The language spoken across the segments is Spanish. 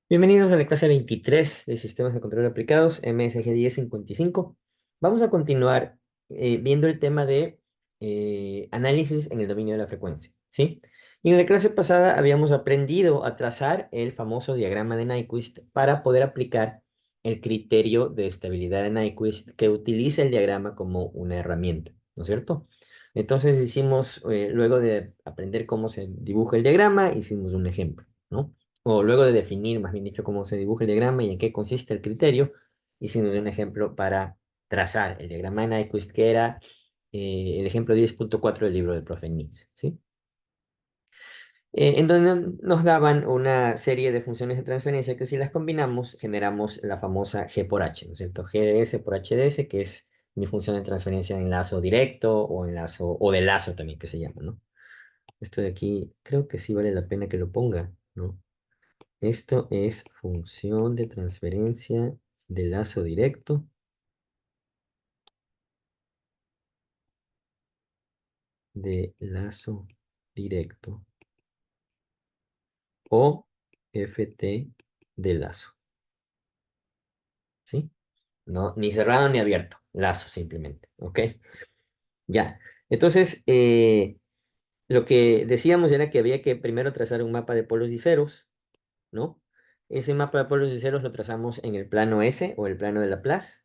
Bienvenidos a la clase 23 de Sistemas de Control Aplicados, MSG 1055. Vamos a continuar viendo el tema de análisis en el dominio de la frecuencia, ¿sí? Y en la clase pasada habíamos aprendido a trazar el famoso diagrama de Nyquist para poder aplicar el criterio de estabilidad de Nyquist que utiliza el diagrama como una herramienta, ¿no es cierto? Entonces luego de aprender cómo se dibuja el diagrama, hicimos un ejemplo, ¿no? O luego de definir, más bien dicho, cómo se dibuja el diagrama y en qué consiste el criterio, hicimos un ejemplo para trazar el diagrama de Nyquist, que era el ejemplo 10.4 del libro del profe Nix, ¿sí? En donde nos daban una serie de funciones de transferencia que si las combinamos generamos la famosa G por H, ¿no es cierto? G de S por H de S, que es mi función de transferencia en lazo directo o en lazo, o de lazo también que se llama, ¿no? Esto de aquí creo que sí vale la pena que lo ponga, ¿no? Esto es función de transferencia de lazo directo de lazo directo o FT de lazo, ¿sí? No, ni cerrado ni abierto, lazo simplemente, ¿ok? Ya. Entonces, lo que decíamos era que había que primero trazar un mapa de polos y ceros, ¿no? Ese mapa de polos y ceros lo trazamos en el plano S o el plano de Laplace,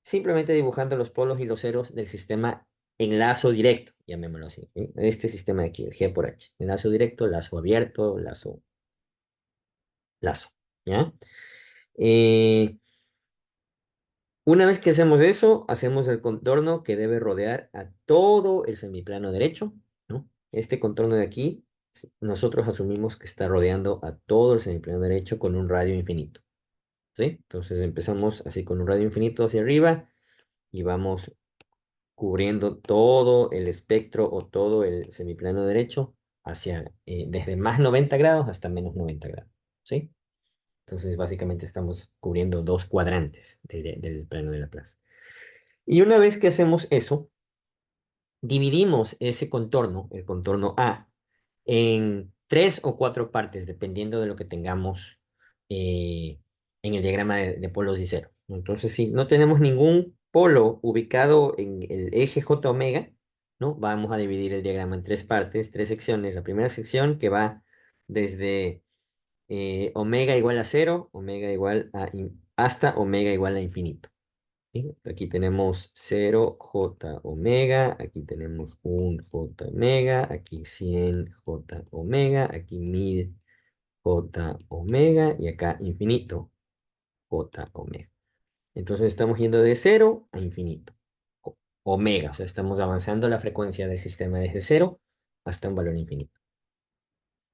simplemente dibujando los polos y los ceros del sistema en lazo directo, llamémoslo así, ¿sí? Este sistema de aquí, el G por H. En lazo directo, lazo abierto, lazo, ¿ya? Eh, una vez que hacemos eso, hacemos el contorno que debe rodear a todo el semiplano derecho, ¿no? Este contorno de aquí, nosotros asumimos que está rodeando a todo el semiplano derecho con un radio infinito, ¿sí? Entonces empezamos así con un radio infinito hacia arriba y vamos cubriendo todo el espectro o todo el semiplano derecho desde más 90 grados hasta menos 90 grados, ¿sí? Entonces, básicamente estamos cubriendo dos cuadrantes del plano de Laplace. Y una vez que hacemos eso, dividimos ese contorno, el contorno A, en tres o cuatro partes, dependiendo de lo que tengamos eh, en el diagrama de polos y cero. Entonces, si no tenemos ningún polo ubicado en el eje J omega, ¿no? Vamos a dividir el diagrama en tres partes, tres secciones. La primera sección que va desde omega igual a cero, hasta omega igual a infinito. ¿Sí? Aquí tenemos 0 J omega, aquí tenemos un J omega, aquí 100 J omega, aquí 1000 J omega y acá infinito J omega. Entonces estamos yendo de cero a infinito. Omega, o sea, estamos avanzando la frecuencia del sistema desde cero hasta un valor infinito.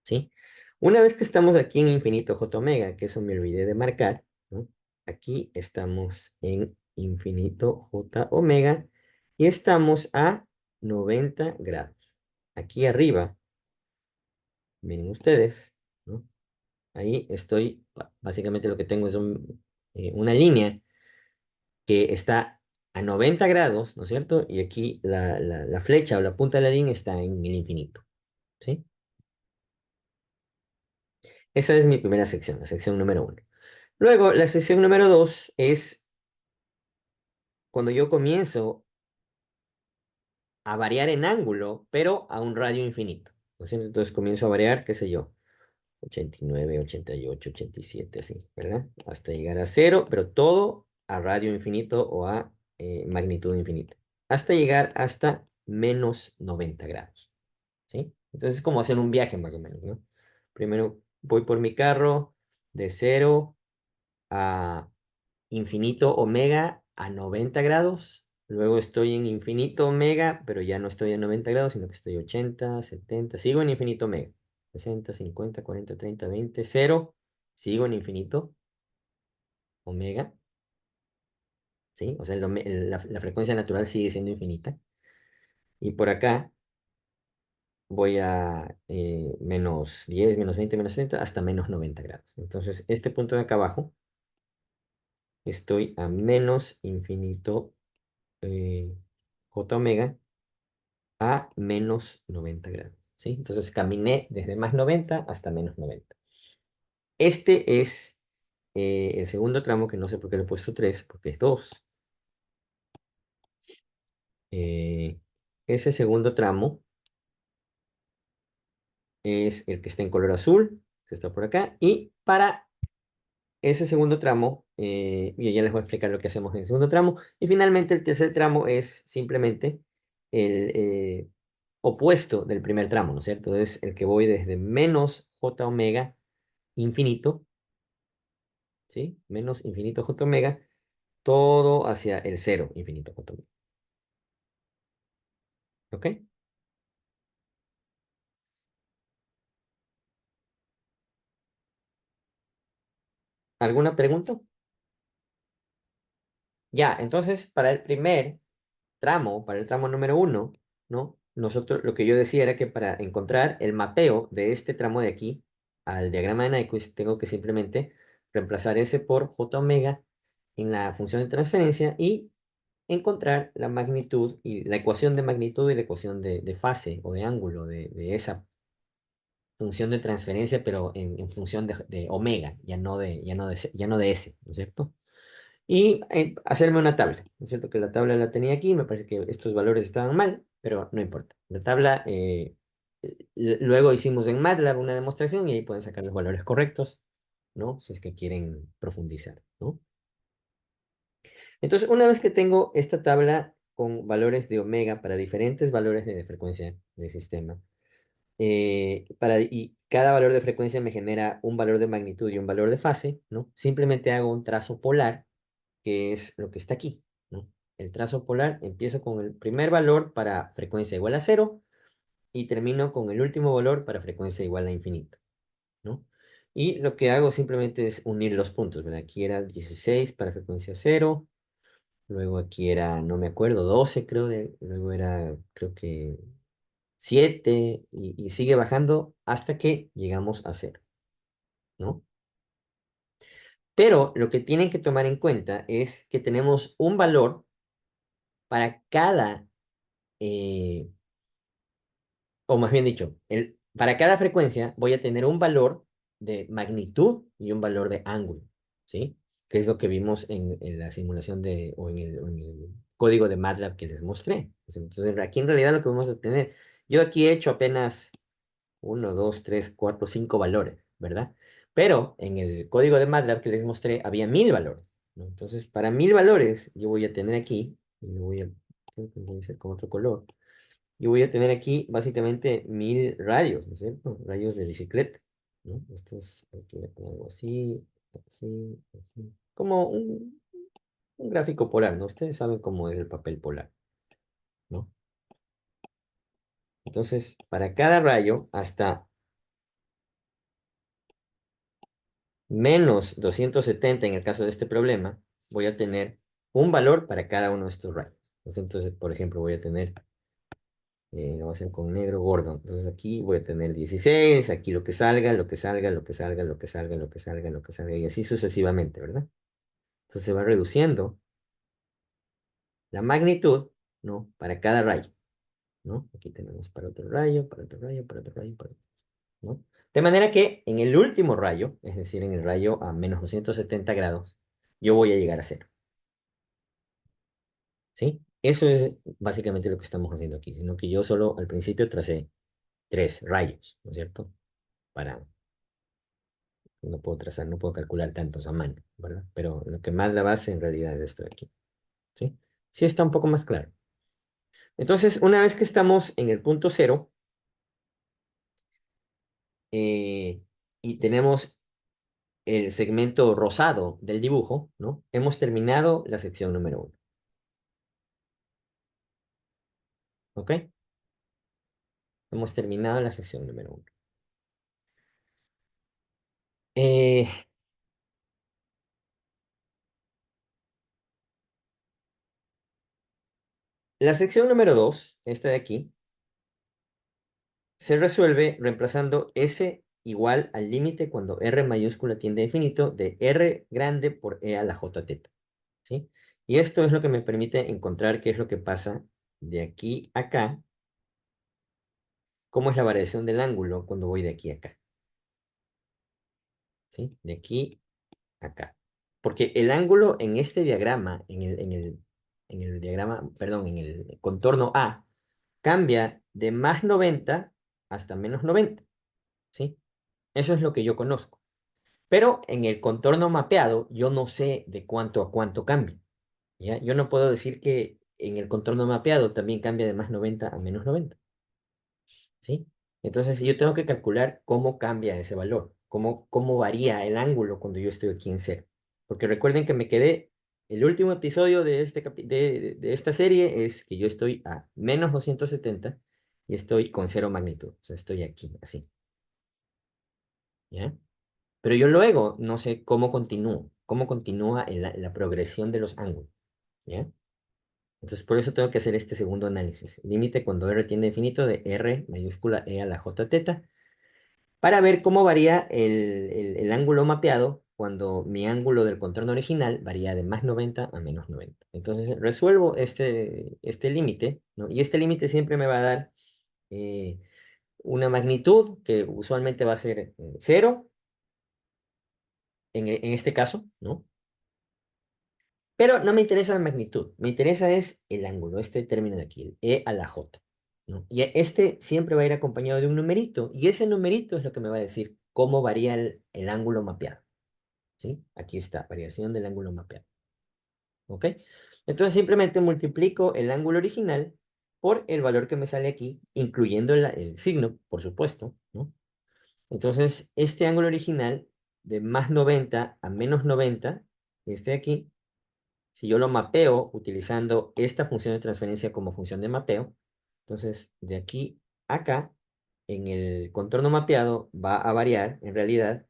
¿Sí? Una vez que estamos aquí en infinito J omega, que eso me olvidé de marcar, ¿no? Aquí estamos en infinito J omega y estamos a 90 grados. Aquí arriba, miren ustedes, ¿no? Ahí estoy, básicamente lo que tengo es una línea que está a 90 grados, ¿no es cierto? Y aquí la flecha o la punta de la línea está en el infinito, ¿sí? Esa es mi primera sección, la sección número uno. Luego, la sección número dos es cuando yo comienzo a variar en ángulo, pero a un radio infinito, ¿no es cierto? Entonces comienzo a variar, qué sé yo, 89, 88, 87, así, ¿verdad? Hasta llegar a cero, pero todo a radio infinito o a magnitud infinita. Hasta llegar hasta menos 90 grados, ¿sí? Entonces es como hacer un viaje más o menos, ¿no? Primero voy por mi carro de cero a infinito omega a 90 grados. Luego estoy en infinito omega, pero ya no estoy a 90 grados, sino que estoy 80, 70. Sigo en infinito omega. 60, 50, 40, 30, 20, 0. Sigo en infinito omega. ¿Sí? O sea, la frecuencia natural sigue siendo infinita. Y por acá voy a menos 10, menos 20, menos 30, hasta menos 90 grados. Entonces, este punto de acá abajo, estoy a menos infinito j omega a menos 90 grados, ¿sí? Entonces caminé desde más 90 hasta menos 90. Este es el segundo tramo, que no sé por qué le he puesto 3 porque es 2. Ese segundo tramo es el que está en color azul, que está por acá. Y para ese segundo tramo, y ya les voy a explicar lo que hacemos en el segundo tramo. Y finalmente el tercer tramo es simplemente el opuesto del primer tramo, ¿no es cierto? Es el que voy desde menos j omega infinito, ¿sí? Menos infinito j omega, todo hacia el cero infinito j omega. ¿Ok? ¿Alguna pregunta? Ya, entonces para el primer tramo, para el tramo número uno, ¿no? Nosotros, lo que yo decía era que para encontrar el mapeo de este tramo de aquí al diagrama de Nyquist, tengo que simplemente reemplazar ese por j omega en la función de transferencia y encontrar la magnitud y la ecuación de magnitud y la ecuación de fase o de ángulo de esa función de transferencia, pero en función de omega, ya no de s, ¿no es cierto? Y hacerme una tabla, ¿no es cierto? Que la tabla la tenía aquí, me parece que estos valores estaban mal, pero no importa. La tabla, luego hicimos en MATLAB una demostración y ahí pueden sacar los valores correctos, ¿no? Si es que quieren profundizar, ¿no? Entonces, una vez que tengo esta tabla con valores de omega para diferentes valores de frecuencia del sistema, y cada valor de frecuencia me genera un valor de magnitud y un valor de fase, ¿no? Simplemente hago un trazo polar, que es lo que está aquí, ¿no? El trazo polar, empiezo con el primer valor para frecuencia igual a cero y termino con el último valor para frecuencia igual a infinito, ¿no? Y lo que hago simplemente es unir los puntos, ¿verdad? Aquí era 16 para frecuencia cero, luego aquí era, no me acuerdo, 12 creo, luego era, creo que 7 y sigue bajando hasta que llegamos a cero, ¿no? Pero lo que tienen que tomar en cuenta es que tenemos un valor para cada, eh, o más bien dicho, para cada frecuencia voy a tener un valor de magnitud y un valor de ángulo, ¿sí? Que es lo que vimos en la simulación o en el código de MATLAB que les mostré. Entonces, aquí en realidad lo que vamos a tener, yo aquí he hecho apenas uno, 2, 3, 4, 5 valores, ¿verdad? Pero en el código de MATLAB que les mostré había 1000 valores, ¿no? Entonces, para 1000 valores, yo voy a tener aquí, y creo que voy a hacer con otro color, yo voy a tener aquí básicamente 1000 radios, ¿no es cierto? Radios de bicicleta, ¿no? Esto es, aquí voy a poner algo así, así, así. Como un gráfico polar, ¿no? Ustedes saben cómo es el papel polar, ¿no? Entonces, para cada rayo, hasta menos 270 en el caso de este problema, voy a tener un valor para cada uno de estos rayos. Entonces, por ejemplo, voy a tener, lo voy a hacer con negro gordo. Entonces aquí voy a tener 16, aquí lo que salga, lo que salga, lo que salga, lo que salga, lo que salga, lo que salga, y así sucesivamente, ¿verdad? Entonces se va reduciendo la magnitud, ¿no? Para cada rayo, ¿no? Aquí tenemos para otro rayo, para otro rayo, para otro rayo, para otro, ¿no? De manera que en el último rayo, es decir, en el rayo a menos 270 grados, yo voy a llegar a cero. ¿Sí? Eso es básicamente lo que estamos haciendo aquí, sino que yo solo al principio tracé 3 rayos, ¿no es cierto? Para, no puedo trazar, no puedo calcular tantos a mano, ¿verdad? Pero lo que más la base en realidad es esto de aquí, ¿sí? Sí está un poco más claro. Entonces, una vez que estamos en el punto cero eh, y tenemos el segmento rosado del dibujo, ¿no? Hemos terminado la sección número uno, ¿ok? Hemos terminado la sección número uno. Eh, la sección número dos, esta de aquí, se resuelve reemplazando S igual al límite cuando R mayúscula tiende a infinito de R grande por E a la J teta, ¿sí? Y esto es lo que me permite encontrar qué es lo que pasa de aquí a acá, cómo es la variación del ángulo cuando voy de aquí a acá. ¿sí? De aquí a acá. Porque el ángulo en este diagrama, en el diagrama, perdón, en el contorno A, cambia de más 90 hasta menos 90, ¿sí? Eso es lo que yo conozco. Pero en el contorno mapeado, yo no sé de cuánto a cuánto cambia, ¿ya? Yo no puedo decir que en el contorno mapeado también cambia de más 90 a menos 90, ¿sí? Entonces, yo tengo que calcular cómo cambia ese valor, cómo varía el ángulo cuando yo estoy aquí en cero. Porque recuerden que me quedé, el último episodio de, de esta serie es que yo estoy a menos 270 y estoy con cero magnitud. O sea, estoy aquí, así, ¿ya? Pero yo luego no sé cómo continúa la progresión de los ángulos, ¿ya? Entonces, por eso tengo que hacer este segundo análisis. Límite cuando R tiende a infinito de R mayúscula E a la J teta, para ver cómo varía el ángulo mapeado cuando mi ángulo del contorno original varía de más 90 a menos 90. Entonces, resuelvo este límite, ¿no? Y este límite siempre me va a dar eh, una magnitud que usualmente va a ser 0 en este caso, ¿no? Pero no me interesa la magnitud, me interesa es el ángulo, este término de aquí, el E a la J, ¿no? Y este siempre va a ir acompañado de un numerito, y ese numerito es lo que me va a decir cómo varía el ángulo mapeado, ¿sí? Aquí está, variación del ángulo mapeado, ¿ok? Entonces simplemente multiplico el ángulo original por el valor que me sale aquí, incluyendo el signo, por supuesto, ¿no? Entonces, este ángulo original de más 90 a menos 90, este de aquí, si yo lo mapeo utilizando esta función de transferencia como función de mapeo, entonces de aquí a acá, en el contorno mapeado va a variar, en realidad,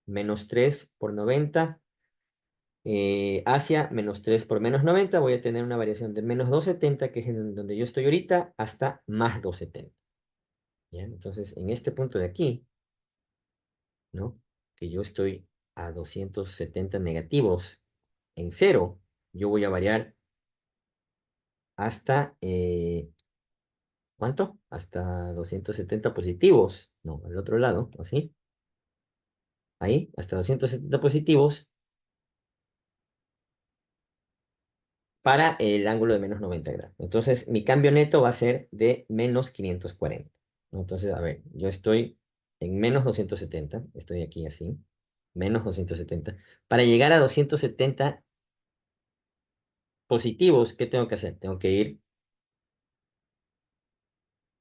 menos 3 por 90 hacia menos 3 por menos 90, voy a tener una variación de menos 270, que es en donde yo estoy ahorita, hasta más 270. ¿Ya? Entonces, en este punto de aquí, ¿no? Que yo estoy a 270 negativos en cero, yo voy a variar hasta, ¿cuánto? Hasta 270 positivos, no, al otro lado, así, ahí, hasta 270 positivos para el ángulo de menos 90 grados. Entonces, mi cambio neto va a ser de menos 540, ¿no? Entonces, a ver, yo estoy en menos 270, estoy aquí así, menos 270. Para llegar a 270 positivos, ¿qué tengo que hacer? Tengo que ir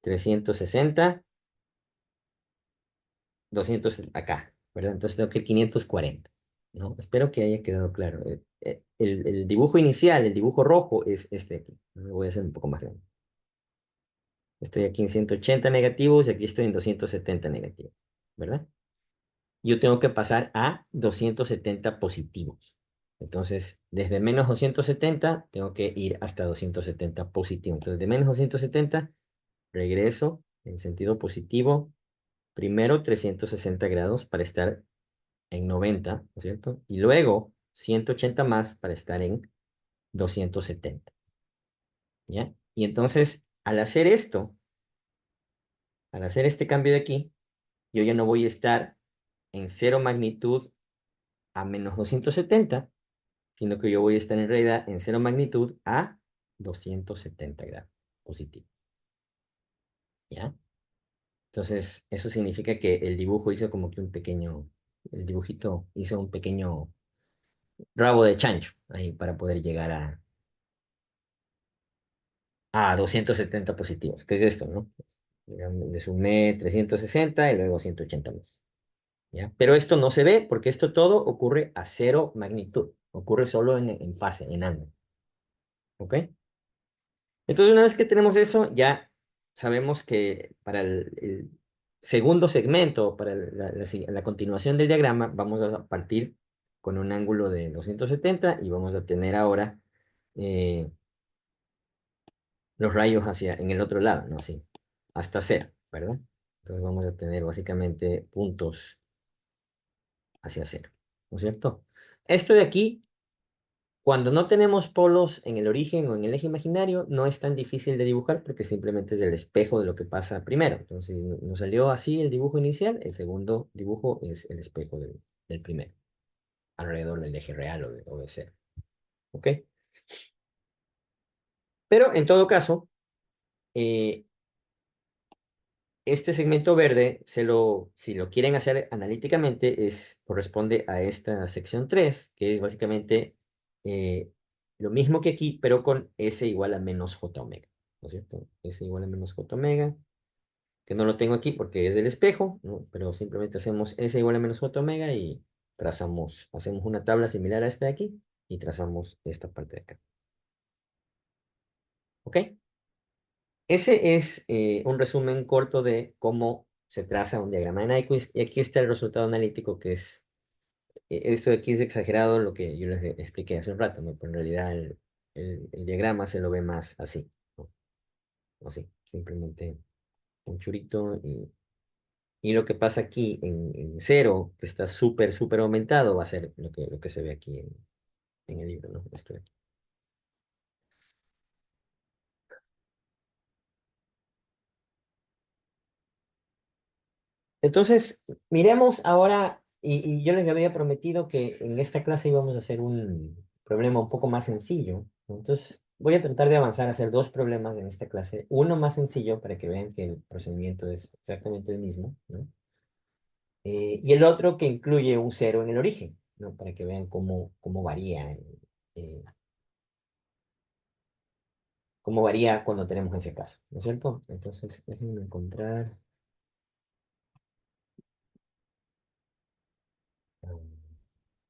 360, 200 acá, ¿verdad? Entonces tengo que ir 540, ¿no? Espero que haya quedado claro. El dibujo inicial, el dibujo rojo es este de aquí. Lo voy a hacer un poco más grande. Estoy aquí en 180 negativos y aquí estoy en 270 negativos, ¿verdad? Yo tengo que pasar a 270 positivos. Entonces, desde menos 270 tengo que ir hasta 270 positivo. Entonces, de menos 270 regreso en sentido positivo, primero 360 grados para estar en 90, ¿no es cierto? Y luego 180 más para estar en 270, ¿ya? Y entonces, al hacer esto, al hacer este cambio de aquí, yo ya no voy a estar en cero magnitud a menos 270, sino que yo voy a estar en realidad en cero magnitud a 270 grados positivo, ¿ya? Entonces, eso significa que el dibujo hizo como que un pequeño, el dibujito hizo un pequeño rabo de chancho ahí para poder llegar a 270 positivos, que es esto, ¿no? Digamos, le sumé 360 y luego 180 más, ¿ya? Pero esto no se ve porque esto todo ocurre a cero magnitud, ocurre solo en fase, en ángulo, ¿ok? Entonces, una vez que tenemos eso, ya sabemos que para el segundo segmento, para la continuación del diagrama, vamos a partir con un ángulo de 270 y vamos a tener ahora eh, los rayos hacia en el otro lado, ¿no? Así, hasta cero, ¿verdad? Entonces vamos a tener básicamente puntos hacia cero, ¿no es cierto? Esto de aquí, cuando no tenemos polos en el origen o en el eje imaginario, no es tan difícil de dibujar porque simplemente es el espejo de lo que pasa primero. Entonces, si nos salió así el dibujo inicial, el segundo dibujo es el espejo de... del primero, alrededor del eje real o de cero. ¿Ok? Pero en todo caso, eh, este segmento verde, si lo quieren hacer analíticamente, corresponde a esta sección 3 que es básicamente eh, lo mismo que aquí, pero con S igual a menos J omega, ¿no es cierto? S igual a menos J omega, que no lo tengo aquí porque es del espejo, ¿no? Pero simplemente hacemos S igual a menos J omega y hacemos una tabla similar a esta de aquí y trazamos esta parte de acá. ¿Ok? Ese es un resumen corto de cómo se traza un diagrama de Nyquist y aquí está el resultado analítico que es, esto de aquí es exagerado lo que yo les expliqué hace un rato, ¿no? Pero en realidad el diagrama se lo ve más así, ¿no? Así, simplemente un churito y lo que pasa aquí en cero, que está súper, súper aumentado, va a ser lo que se ve aquí en el libro, ¿no? Esto de aquí. Entonces, miremos ahora, y yo les había prometido que en esta clase íbamos a hacer un problema un poco más sencillo, ¿no? Entonces, voy a tratar de avanzar a hacer dos problemas en esta clase. Uno más sencillo para que vean que el procedimiento es exactamente el mismo, ¿no? Y el otro que incluye un cero en el origen, ¿no? Para que vean eh, cómo varía cuando tenemos ese caso, ¿no es cierto? Entonces, déjenme encontrar.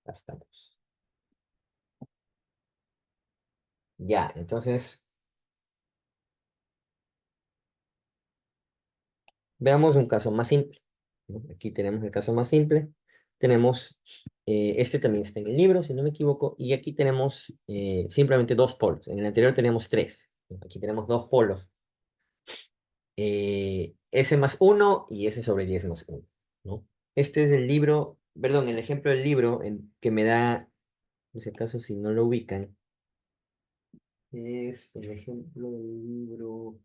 Acá estamos. Ya, entonces. Veamos un caso más simple, ¿no? Aquí tenemos el caso más simple. Tenemos, este también está en el libro, si no me equivoco, y aquí tenemos simplemente dos polos. En el anterior teníamos tres. Aquí tenemos dos polos. S más uno y S sobre 10 más uno, ¿no? Este es el libro, perdón, el ejemplo del libro que me da, por si acaso, si no lo ubican, es el ejemplo del libro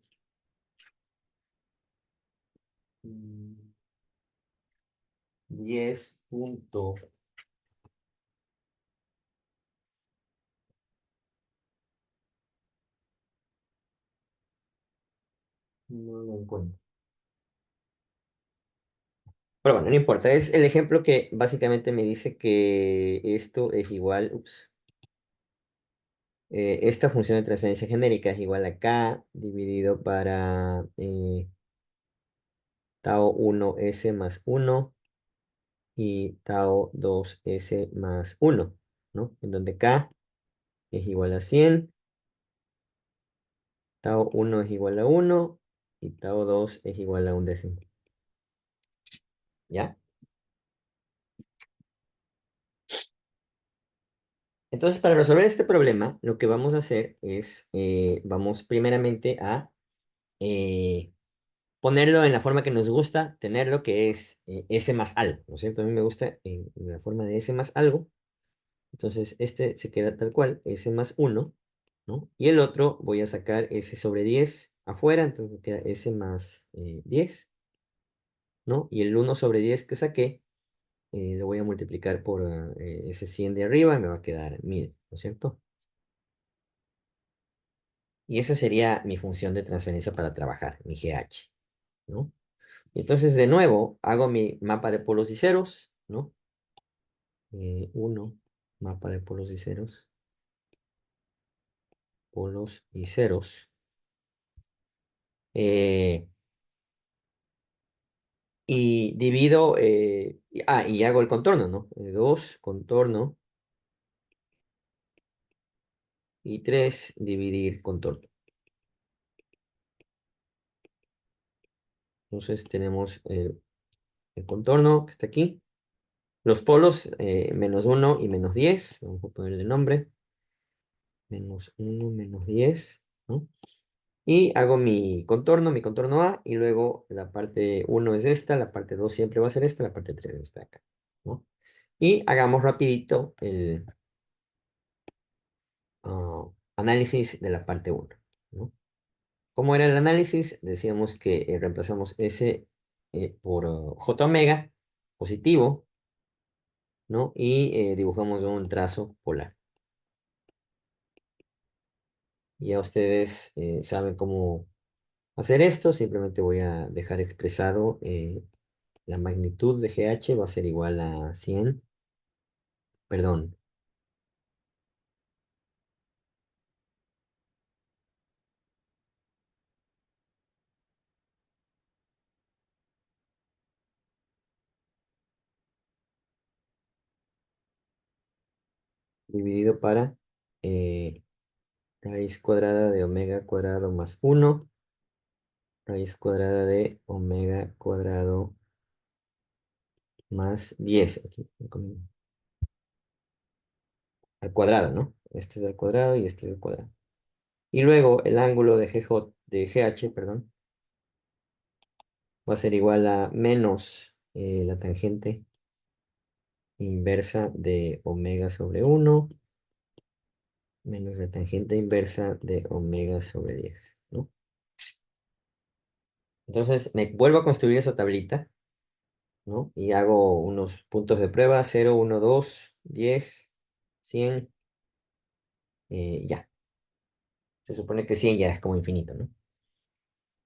10 punto. No lo encuentro. Pero bueno, no importa. Es el ejemplo que básicamente me dice que esto es igual, esta función de transferencia genérica es igual a K dividido para tau 1S más uno y tau 2S más uno, ¿no? En donde K es igual a 100, tau uno es igual a uno y tau 2 es igual a un décimo. ¿Ya? Entonces, para resolver este problema, lo que vamos a hacer es, vamos primeramente a eh, ponerlo en la forma que nos gusta tenerlo, que es S más algo, ¿no es cierto? A mí me gusta en la forma de S más algo. Entonces, este se queda tal cual, S más uno, ¿no? Y el otro voy a sacar S sobre 10 afuera, entonces me queda S más 10, ¿no? Y el uno sobre 10 que saqué, lo voy a multiplicar por ese 100 de arriba y me va a quedar 1000, ¿no es cierto? Y esa sería mi función de transferencia para trabajar, mi GH, ¿no? Entonces, de nuevo, hago mi mapa de polos y ceros, ¿no? Uno, mapa de polos y ceros, polos y ceros. Eh, y divido, y hago el contorno, ¿no? 2, contorno, y 3, dividir contorno. Entonces tenemos el contorno que está aquí. Los polos, menos uno y menos 10. Vamos a ponerle nombre. Menos uno menos 10, ¿no? Y hago mi contorno A, y luego la parte uno es esta, la parte 2 siempre va a ser esta, la parte 3 es esta de acá, ¿no? Y hagamos rapidito el análisis de la parte uno, ¿no? ¿Cómo era el análisis? Decíamos que reemplazamos S por J omega positivo, ¿no? Y dibujamos un trazo polar. Ya ustedes saben cómo hacer esto, simplemente voy a dejar expresado la magnitud de GH va a ser igual a 100, perdón, dividido para eh, raíz cuadrada de omega cuadrado más uno, raíz cuadrada de omega cuadrado más 10 aquí, al cuadrado, ¿no? Este es al cuadrado y este es al cuadrado. Y luego el ángulo de GH, perdón, va a ser igual a menos la tangente inversa de omega sobre uno menos la tangente inversa de omega sobre 10, ¿no? Entonces me vuelvo a construir esa tablita, ¿no? Y hago unos puntos de prueba, 0, 1, 2, 10, 100, ya. Se supone que 100 ya es como infinito, ¿no?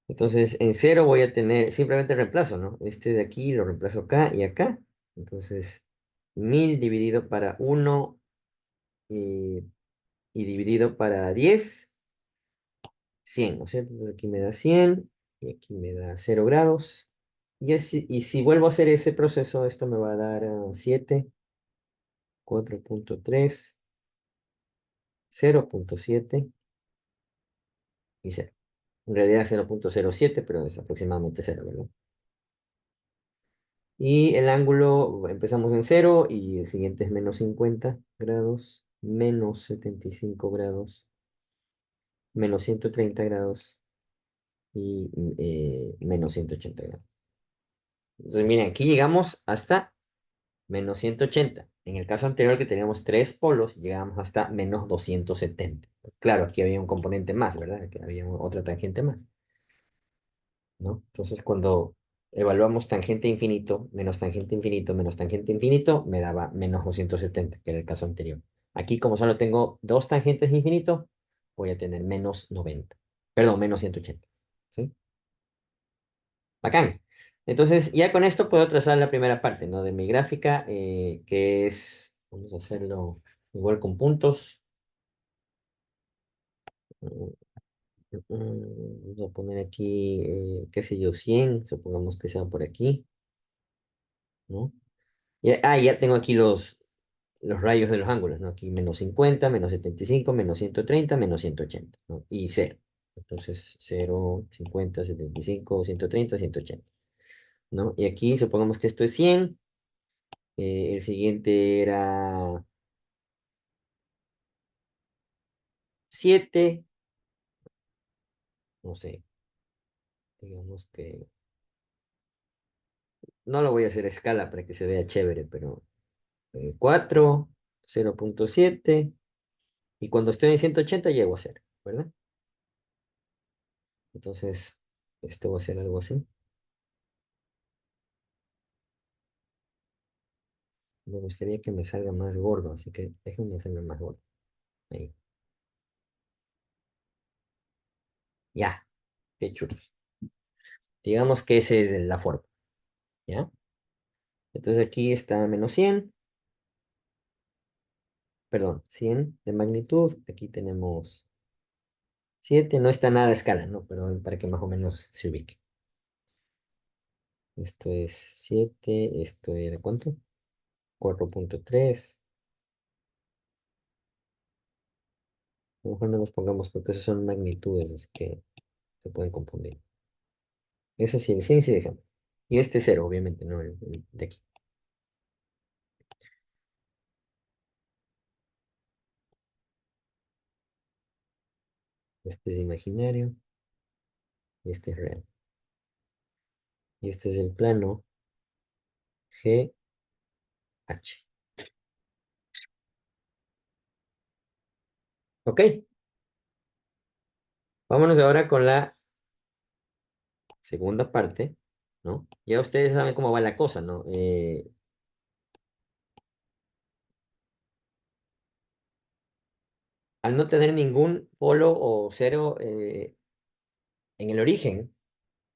Entonces en cero voy a tener, simplemente reemplazo, ¿no? Este de aquí lo reemplazo acá y acá. Entonces 1000 dividido para uno eh, y dividido para 10, 100, ¿no es cierto? Entonces aquí me da 100 y aquí me da 0 grados. Y si vuelvo a hacer ese proceso, esto me va a dar 7, 4,3, 0,7 y 0. En realidad 0,07, pero es aproximadamente 0, ¿verdad? Y el ángulo, empezamos en 0 y el siguiente es menos 50 grados, menos 75 grados, menos 130 grados y menos 180 grados. Entonces, miren, aquí llegamos hasta menos 180. En el caso anterior que teníamos tres polos, llegamos hasta menos 270. Claro, aquí había un componente más, ¿verdad? Que había otra tangente más, ¿no? Entonces, cuando evaluamos tangente infinito, menos tangente infinito, me daba menos 270, que era el caso anterior. Aquí, como solo tengo dos tangentes infinito, voy a tener menos 90. Perdón, menos 180. ¿Sí? Bacán. Entonces, ya con esto puedo trazar la primera parte, ¿no? De mi gráfica, que es, vamos a hacerlo igual con puntos. Mm, Vamos a poner aquí, qué sé yo, 100, supongamos que sea por aquí, ¿no? Ya tengo aquí los rayos de los ángulos, ¿no? Aquí menos 50, menos 75, menos 130, menos 180, ¿no? Y cero. Entonces, 0, 50, 75, 130, 180, ¿no? Y aquí supongamos que esto es 100. El siguiente era 7, no sé, digamos que no lo voy a hacer a escala para que se vea chévere, pero 4, 0,7, y cuando estoy en 180 llego a 0, ¿verdad? Entonces, esto va a ser algo así. Me gustaría que me salga más gordo, así que déjenme hacerlo más gordo. Ahí. Ya, qué chulo. Digamos que esa es la forma, ¿ya? Entonces aquí está menos 100, perdón, 100 de magnitud. Aquí tenemos 7, no está nada a escala, ¿no? Pero para que más o menos se ubique. Esto es 7, esto era ¿cuánto? 4,3. A lo mejor no los pongamos porque esos son magnitudes, así que se pueden confundir. Ese sí, el 100 sí dejamos. Y este 0, obviamente, ¿no? El de aquí. Este es imaginario y este es real. Y este es el plano GH. Ok, vámonos ahora con la segunda parte, ¿no? Ya ustedes saben cómo va la cosa, ¿no? al no tener ningún polo o cero en el origen,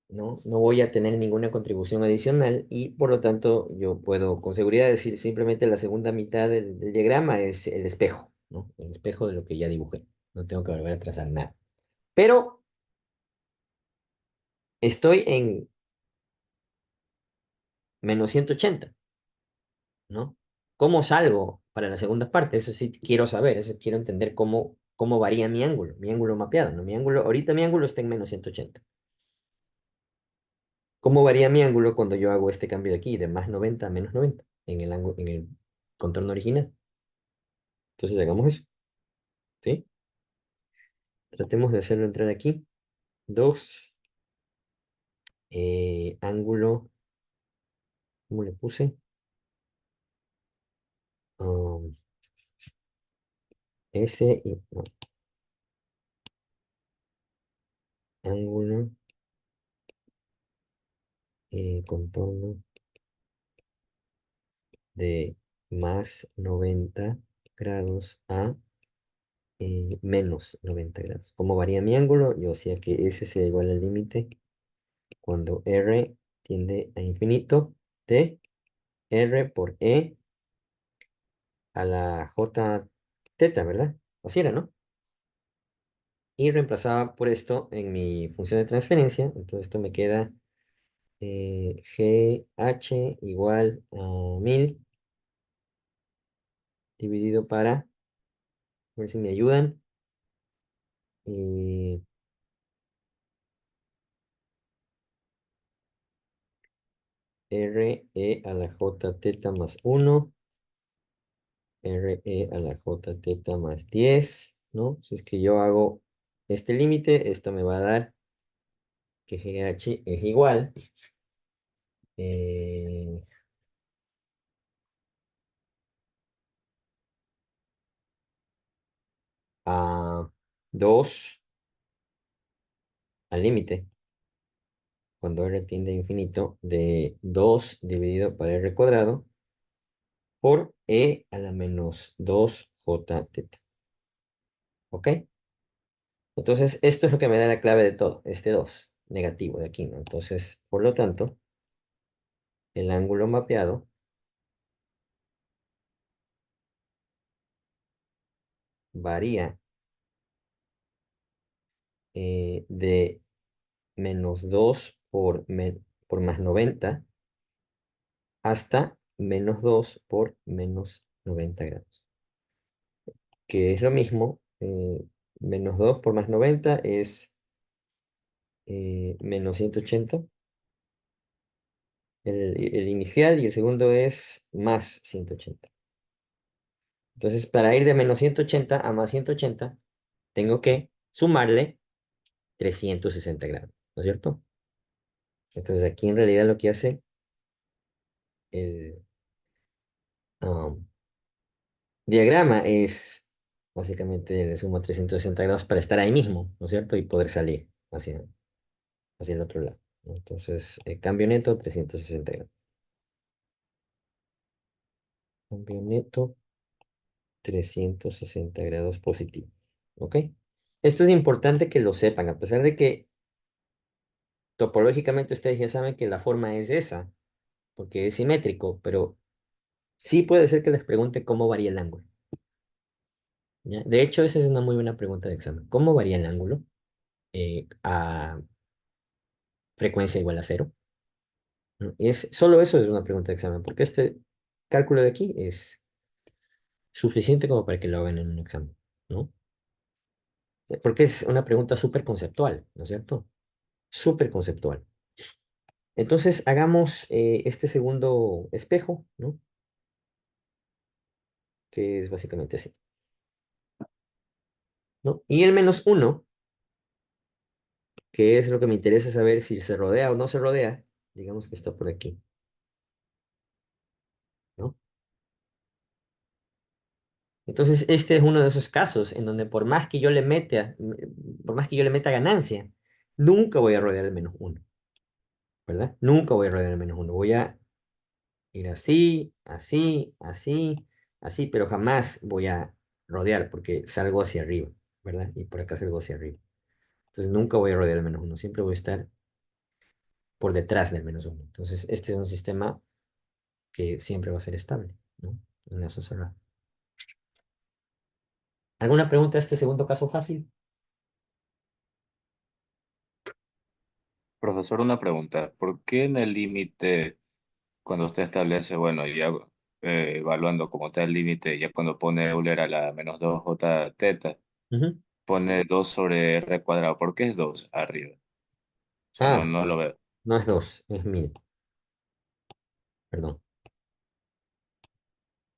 ¿no? No voy a tener ninguna contribución adicional y por lo tanto yo puedo con seguridad decir simplemente la segunda mitad del diagrama es el espejo, ¿no? El espejo de lo que ya dibujé. No tengo que volver a trazar nada. Pero estoy en -180, ¿no? ¿Cómo salgo para la segunda parte? Eso sí quiero saber, eso quiero entender cómo varía mi ángulo mapeado, ¿no? Ahorita mi ángulo está en -180. ¿Cómo varía mi ángulo cuando yo hago este cambio de aquí, de +90 a -90 en el ángulo, en el contorno original? Entonces hagamos eso, ¿sí? Tratemos de hacerlo entrar aquí. 2, ángulo, ¿cómo le puse? Um, S y no, ángulo, contorno de +90 grados a -90 grados. ¿Cómo varía mi ángulo? Yo hacía que S sea igual al límite cuando R tiende a infinito de R por E a la J teta, ¿verdad? Así era, ¿no? Y reemplazaba por esto en mi función de transferencia. Entonces esto me queda GH igual a 1000 dividido para, a ver si me ayudan, eh, RE a la J teta más 1, RE a la J teta más 10, ¿no? Si es que yo hago este límite, esto me va a dar que GH es igual eh, a 2 al límite, cuando R tiende a infinito, de 2 dividido por R cuadrado por E a la menos 2J teta. ¿Ok? Entonces, esto es lo que me da la clave de todo, este 2 negativo de aquí, ¿no? Entonces, por lo tanto, el ángulo mapeado varía de -2 por +90 hasta -2 por -90 grados. Que es lo mismo, -2 por +90 es -180, el inicial, y el segundo es +180. Entonces, para ir de -180 a +180, tengo que sumarle 360 grados, ¿no es cierto? Entonces, aquí en realidad lo que hace el um, diagrama es, básicamente, le sumo 360 grados para estar ahí mismo, ¿no es cierto? Y poder salir hacia el otro lado, ¿no? Entonces, cambio neto, 360 grados. Cambio neto, 360 grados positivo. ¿Ok? Esto es importante que lo sepan, a pesar de que topológicamente ustedes ya saben que la forma es esa, porque es simétrico, pero sí puede ser que les pregunte cómo varía el ángulo. ¿Ya? De hecho, esa es una muy buena pregunta de examen. ¿Cómo varía el ángulo a frecuencia igual a cero? ¿No? Solo eso es una pregunta de examen, porque este cálculo de aquí es suficiente como para que lo hagan en un examen, ¿no? Porque es una pregunta súper conceptual, ¿no es cierto? Súper conceptual. Entonces, hagamos este segundo espejo, ¿no? Que es básicamente así, ¿no? Y el -1, que es lo que me interesa saber si se rodea o no se rodea, digamos que está por aquí, ¿no? Entonces, este es uno de esos casos en donde por más que yo le meta ganancia, nunca voy a rodear el -1, ¿verdad? Nunca voy a rodear el -1. Voy a ir así, así, así, así, pero jamás voy a rodear porque salgo hacia arriba, ¿verdad? Y por acá salgo hacia arriba. Entonces nunca voy a rodear el menos uno, siempre voy a estar por detrás del menos uno. Entonces este es un sistema que siempre va a ser estable, ¿no? En la cerrado. ¿Alguna pregunta a este segundo caso fácil? Profesor, una pregunta. ¿Por qué en el límite, cuando usted establece, bueno, ya evaluando como está el límite, ya cuando pone Euler a la menos 2j teta, Ujú. pone 2 sobre r cuadrado? ¿Por qué es 2 arriba? O sea, no, Ah, no lo veo. no es 2, es 1000, perdón.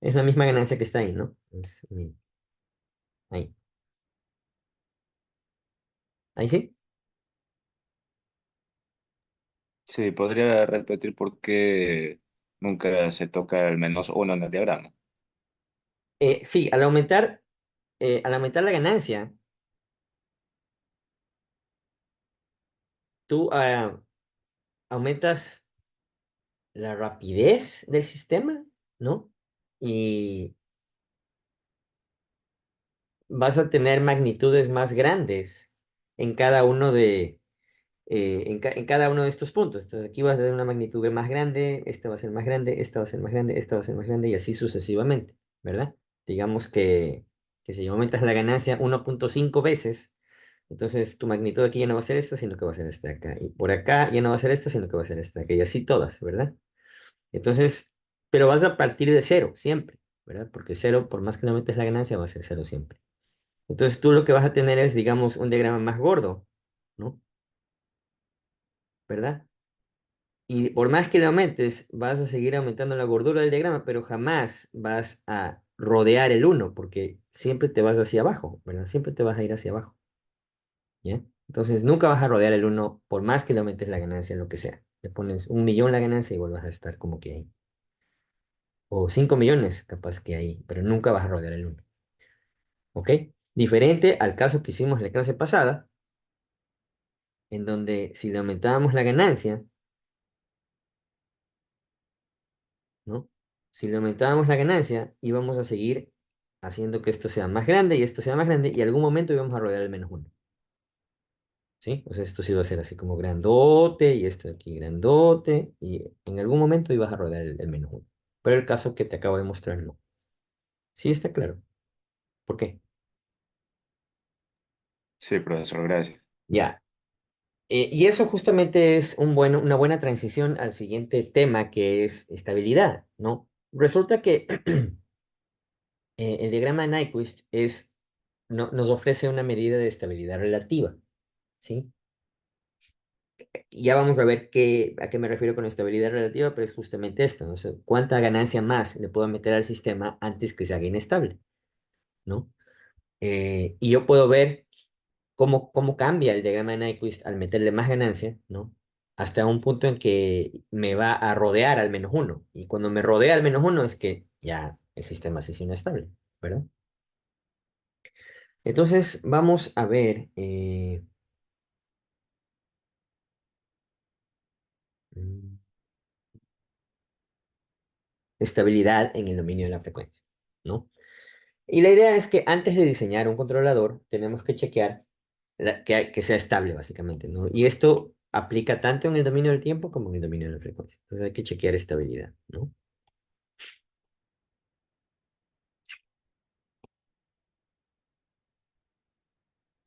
Es la misma ganancia que está ahí, ¿no? Es 1000. Ahí. Ahí sí. Sí, podría repetir por qué nunca se toca el menos uno en el diagrama. Sí, al aumentar la ganancia, tú aumentas la rapidez del sistema, ¿no? Y vas a tener magnitudes más grandes en cada uno en cada uno de estos puntos. Entonces aquí vas a tener una magnitud más grande, esta va a ser más grande, esta va a ser más grande, esta va a ser más grande y así sucesivamente, ¿verdad? Digamos que si aumentas la ganancia 1.5 veces, entonces tu magnitud aquí ya no va a ser esta, sino que va a ser esta de acá. Y por acá ya no va a ser esta, sino que va a ser esta de acá. Y así todas, ¿verdad? Entonces, pero vas a partir de cero, siempre, ¿verdad? Porque cero, por más que no aumentes la ganancia, va a ser cero siempre. Entonces tú lo que vas a tener es, digamos, un diagrama más gordo, ¿no? ¿Verdad? Y por más que le aumentes, vas a seguir aumentando la gordura del diagrama, pero jamás vas a rodear el uno, porque siempre te vas hacia abajo, ¿verdad? Siempre te vas a ir hacia abajo, ¿ya? Entonces nunca vas a rodear el uno, por más que le aumentes la ganancia, lo que sea. Le pones 1.000.000 la ganancia y vuelvas a estar como que ahí. O 5.000.000, capaz que ahí, pero nunca vas a rodear el uno, ¿ok? Diferente al caso que hicimos en la clase pasada, en donde si le aumentábamos la ganancia, ¿no? Si le aumentábamos la ganancia, íbamos a seguir haciendo que esto sea más grande y esto sea más grande y en algún momento íbamos a rodear el menos uno, ¿sí? O sea, esto sí iba a ser así como grandote y esto de aquí grandote y en algún momento ibas a rodear el menos uno. Pero el caso que te acabo de mostrar no. Sí está claro. ¿Por qué? Sí, profesor, gracias. Ya. Y eso justamente es una buena transición al siguiente tema que es estabilidad, ¿no? Resulta que el diagrama de Nyquist nos ofrece una medida de estabilidad relativa, ¿sí? Y ya vamos a ver a qué me refiero con estabilidad relativa, pero es justamente esto, ¿no? O sea, ¿cuánta ganancia más le puedo meter al sistema antes que se haga inestable, ¿no? Y yo puedo ver cómo cambia el diagrama de Nyquist al meterle más ganancia, ¿no? Hasta un punto en que me va a rodear al menos uno. Y cuando me rodea al menos uno es que ya el sistema se hizo inestable, ¿verdad? Entonces, vamos a ver mm, estabilidad en el dominio de la frecuencia, ¿no? Y la idea es que antes de diseñar un controlador, tenemos que chequear que sea estable, básicamente, ¿no? Y esto aplica tanto en el dominio del tiempo como en el dominio de la frecuencia. Entonces hay que chequear estabilidad, ¿no?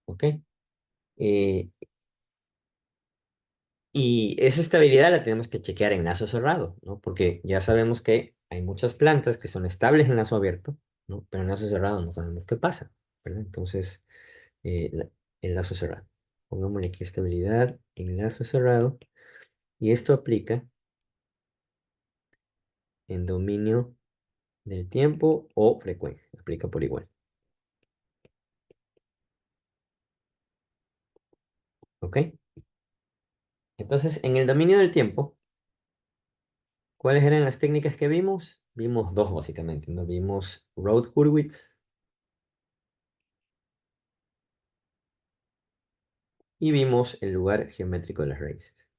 ¿Ok? Eh, y esa estabilidad la tenemos que chequear en lazo cerrado, ¿no? Porque ya sabemos que hay muchas plantas que son estables en lazo abierto, ¿no? Pero en lazo cerrado no sabemos qué pasa, ¿verdad? Entonces, en lazo cerrado. Pongámosle aquí estabilidad en lazo cerrado. Y esto aplica en dominio del tiempo o frecuencia. Aplica por igual. ¿Ok? Entonces, en el dominio del tiempo, ¿cuáles eran las técnicas que vimos? Vimos dos básicamente, ¿no? Vimos Rode-Hurwitz y vimos el lugar geométrico de las raíces.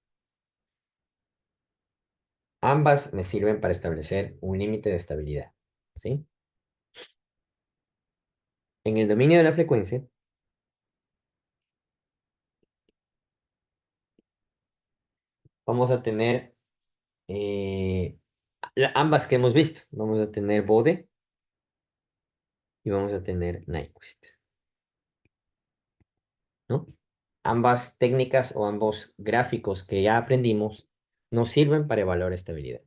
Ambas me sirven para establecer un límite de estabilidad, ¿sí? En el dominio de la frecuencia vamos a tener ambas que hemos visto. Vamos a tener Bode y vamos a tener Nyquist, ¿no? Ambas técnicas o ambos gráficos que ya aprendimos nos sirven para evaluar estabilidad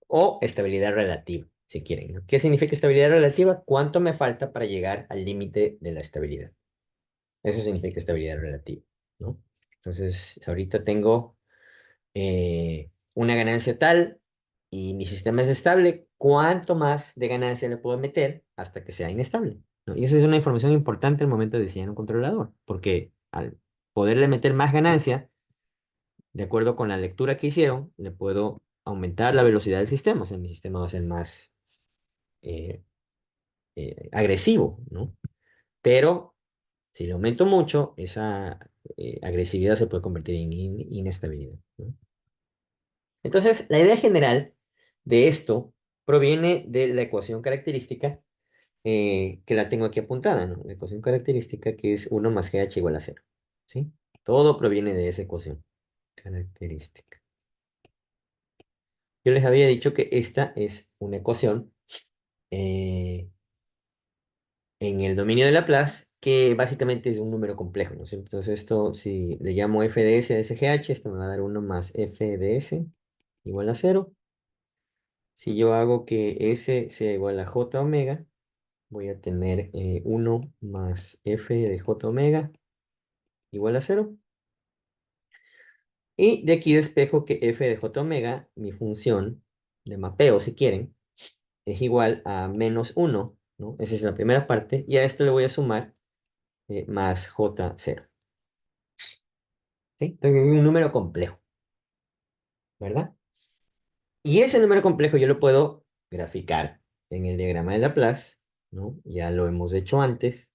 o estabilidad relativa, si quieren, ¿no? ¿Qué significa estabilidad relativa? ¿Cuánto me falta para llegar al límite de la estabilidad? Eso significa estabilidad relativa, ¿no? Entonces, ahorita tengo una ganancia tal y mi sistema es estable, ¿cuánto más de ganancia le puedo meter hasta que sea inestable? ¿No? Y esa es una información importante al momento de diseñar un controlador, porque al poderle meter más ganancia, de acuerdo con la lectura que hicieron, le puedo aumentar la velocidad del sistema, o sea, mi sistema va a ser más eh, agresivo, ¿no? Pero si le aumento mucho, esa agresividad se puede convertir en inestabilidad, ¿no? Entonces, la idea general de esto proviene de la ecuación característica que la tengo aquí apuntada, ¿no? La ecuación característica que es 1 más GH igual a 0, ¿sí? Todo proviene de esa ecuación característica. Yo les había dicho que esta es una ecuación eh, en el dominio de Laplace que básicamente es un número complejo, ¿no es cierto? Entonces esto, si le llamo f de s a SGH, esto me va a dar 1 más f de s igual a 0. Si yo hago que S sea igual a J omega, voy a tener 1 más F de J omega igual a 0. Y de aquí despejo que F de J omega, mi función de mapeo, si quieren, es igual a menos 1, ¿no? Esa es la primera parte. Y a esto le voy a sumar más J0. ¿Sí? Entonces es un número complejo, ¿verdad? Y ese número complejo yo lo puedo graficar en el diagrama de Laplace, ¿no? Ya lo hemos hecho antes.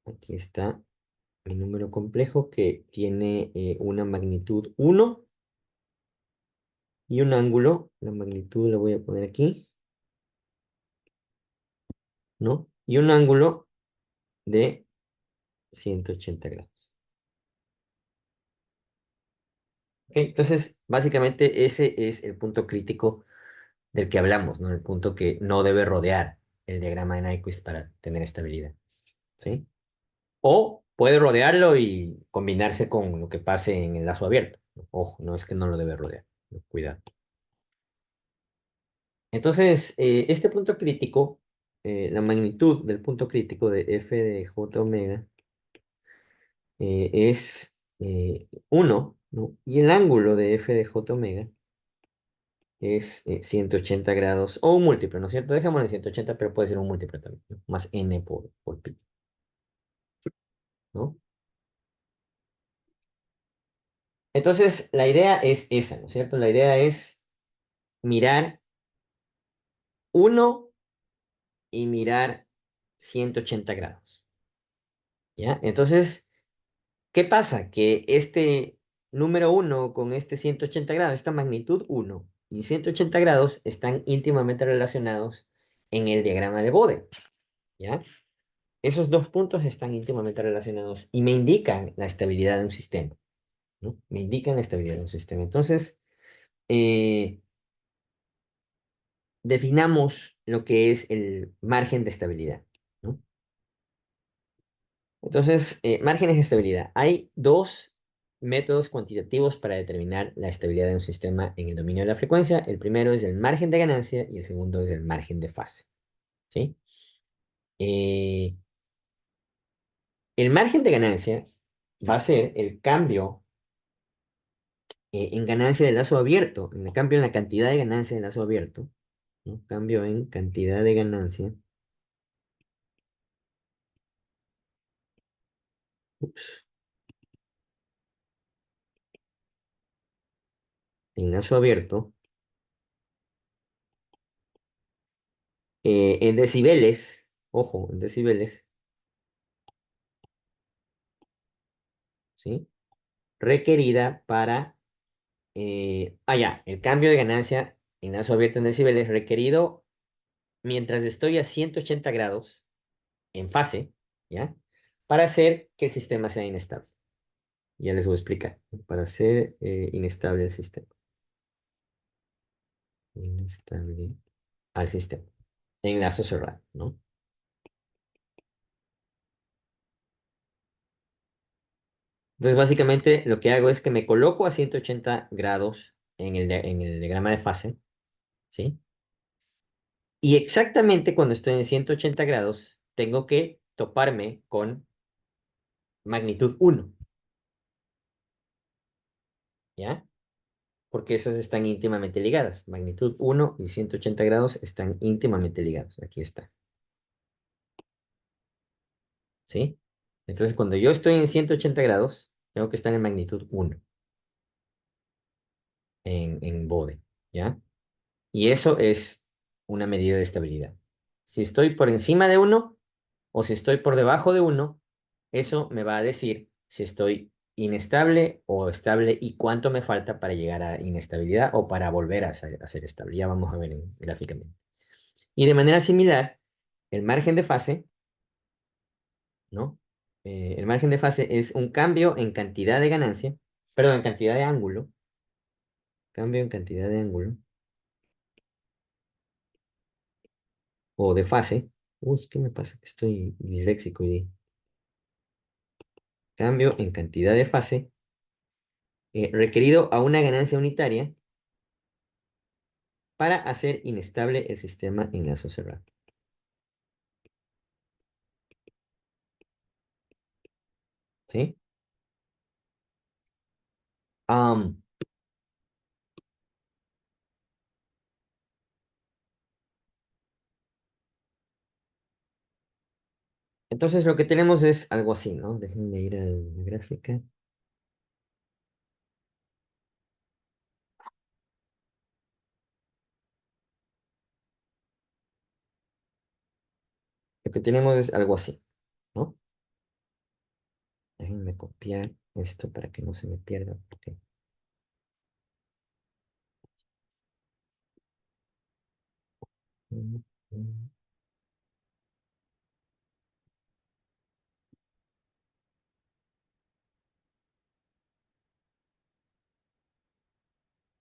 Aquí está el número complejo que tiene una magnitud 1 y un ángulo. La magnitud la voy a poner aquí, ¿no? Y un ángulo de 180 grados. ¿Ok? Entonces, básicamente ese es el punto crítico del que hablamos, ¿no? El punto que no debe rodear el diagrama de Nyquist para tener estabilidad, ¿sí? O puede rodearlo y combinarse con lo que pase en el lazo abierto. Ojo, no es que no lo debe rodear. ¿No? Cuidado. Entonces, este punto crítico, la magnitud del punto crítico de f de j omega es 1, ¿no? Y el ángulo de f de j omega es 180 grados, o un múltiplo, ¿no es cierto? Dejémoslo en 180, pero puede ser un múltiplo también, ¿no? Más n por pi, ¿no? Entonces, la idea es esa, ¿no es cierto? La idea es mirar uno y mirar 180 grados, ¿ya? Entonces, ¿qué pasa? Que este número uno con este 180 grados, esta magnitud uno y 180 grados están íntimamente relacionados en el diagrama de Bode, ¿ya? Esos dos puntos están íntimamente relacionados y me indican la estabilidad de un sistema, ¿no? Me indican la estabilidad de un sistema. Entonces, eh, definamos lo que es el margen de estabilidad, ¿no? Entonces, márgenes de estabilidad. Hay dos métodos cuantitativos para determinar la estabilidad de un sistema en el dominio de la frecuencia. El primero es el margen de ganancia y el segundo es el margen de fase. ¿Sí? Eh, el margen de ganancia va a ser el cambio en ganancia del lazo abierto, en el cambio en la cantidad de ganancia del lazo abierto, ¿no? Cambio en cantidad de ganancia, ups, en lazo abierto, en decibeles, ojo, en decibeles, ¿sí? Requerida para, ya, el cambio de ganancia en lazo abierto en decibeles requerido mientras estoy a 180 grados en fase, ¿ya? Para hacer que el sistema sea inestable. Ya les voy a explicar. Para hacer inestable el sistema. Inestable al sistema. Enlazo cerrado, ¿no? Entonces, básicamente, lo que hago es que me coloco a 180 grados en el diagrama de fase, ¿sí? Y exactamente cuando estoy en 180 grados, tengo que toparme con magnitud uno, ¿ya? Porque esas están íntimamente ligadas. Magnitud uno y 180 grados están íntimamente ligados. Aquí está, ¿sí? Entonces, cuando yo estoy en 180 grados, tengo que estar en magnitud uno en bode, ¿ya? Y eso es una medida de estabilidad. Si estoy por encima de uno o si estoy por debajo de uno, eso me va a decir si estoy inestable o estable y cuánto me falta para llegar a inestabilidad o para volver a ser estable. Ya vamos a ver gráficamente. Y de manera similar, el margen de fase, ¿no? El margen de fase es un cambio en cantidad de ganancia, perdón, en cantidad de ángulo, cambio en cantidad de ángulo o de fase. Uy, ¿qué me pasa? Estoy disléxico hoy día. Cambio en cantidad de fase requerido a una ganancia unitaria para hacer inestable el sistema en lazo cerrado. ¿Sí? Am, entonces lo que tenemos es algo así, ¿no? Déjenme ir a la gráfica. Lo que tenemos es algo así, ¿no? Déjenme copiar esto para que no se me pierda. Ok. Mm, mm.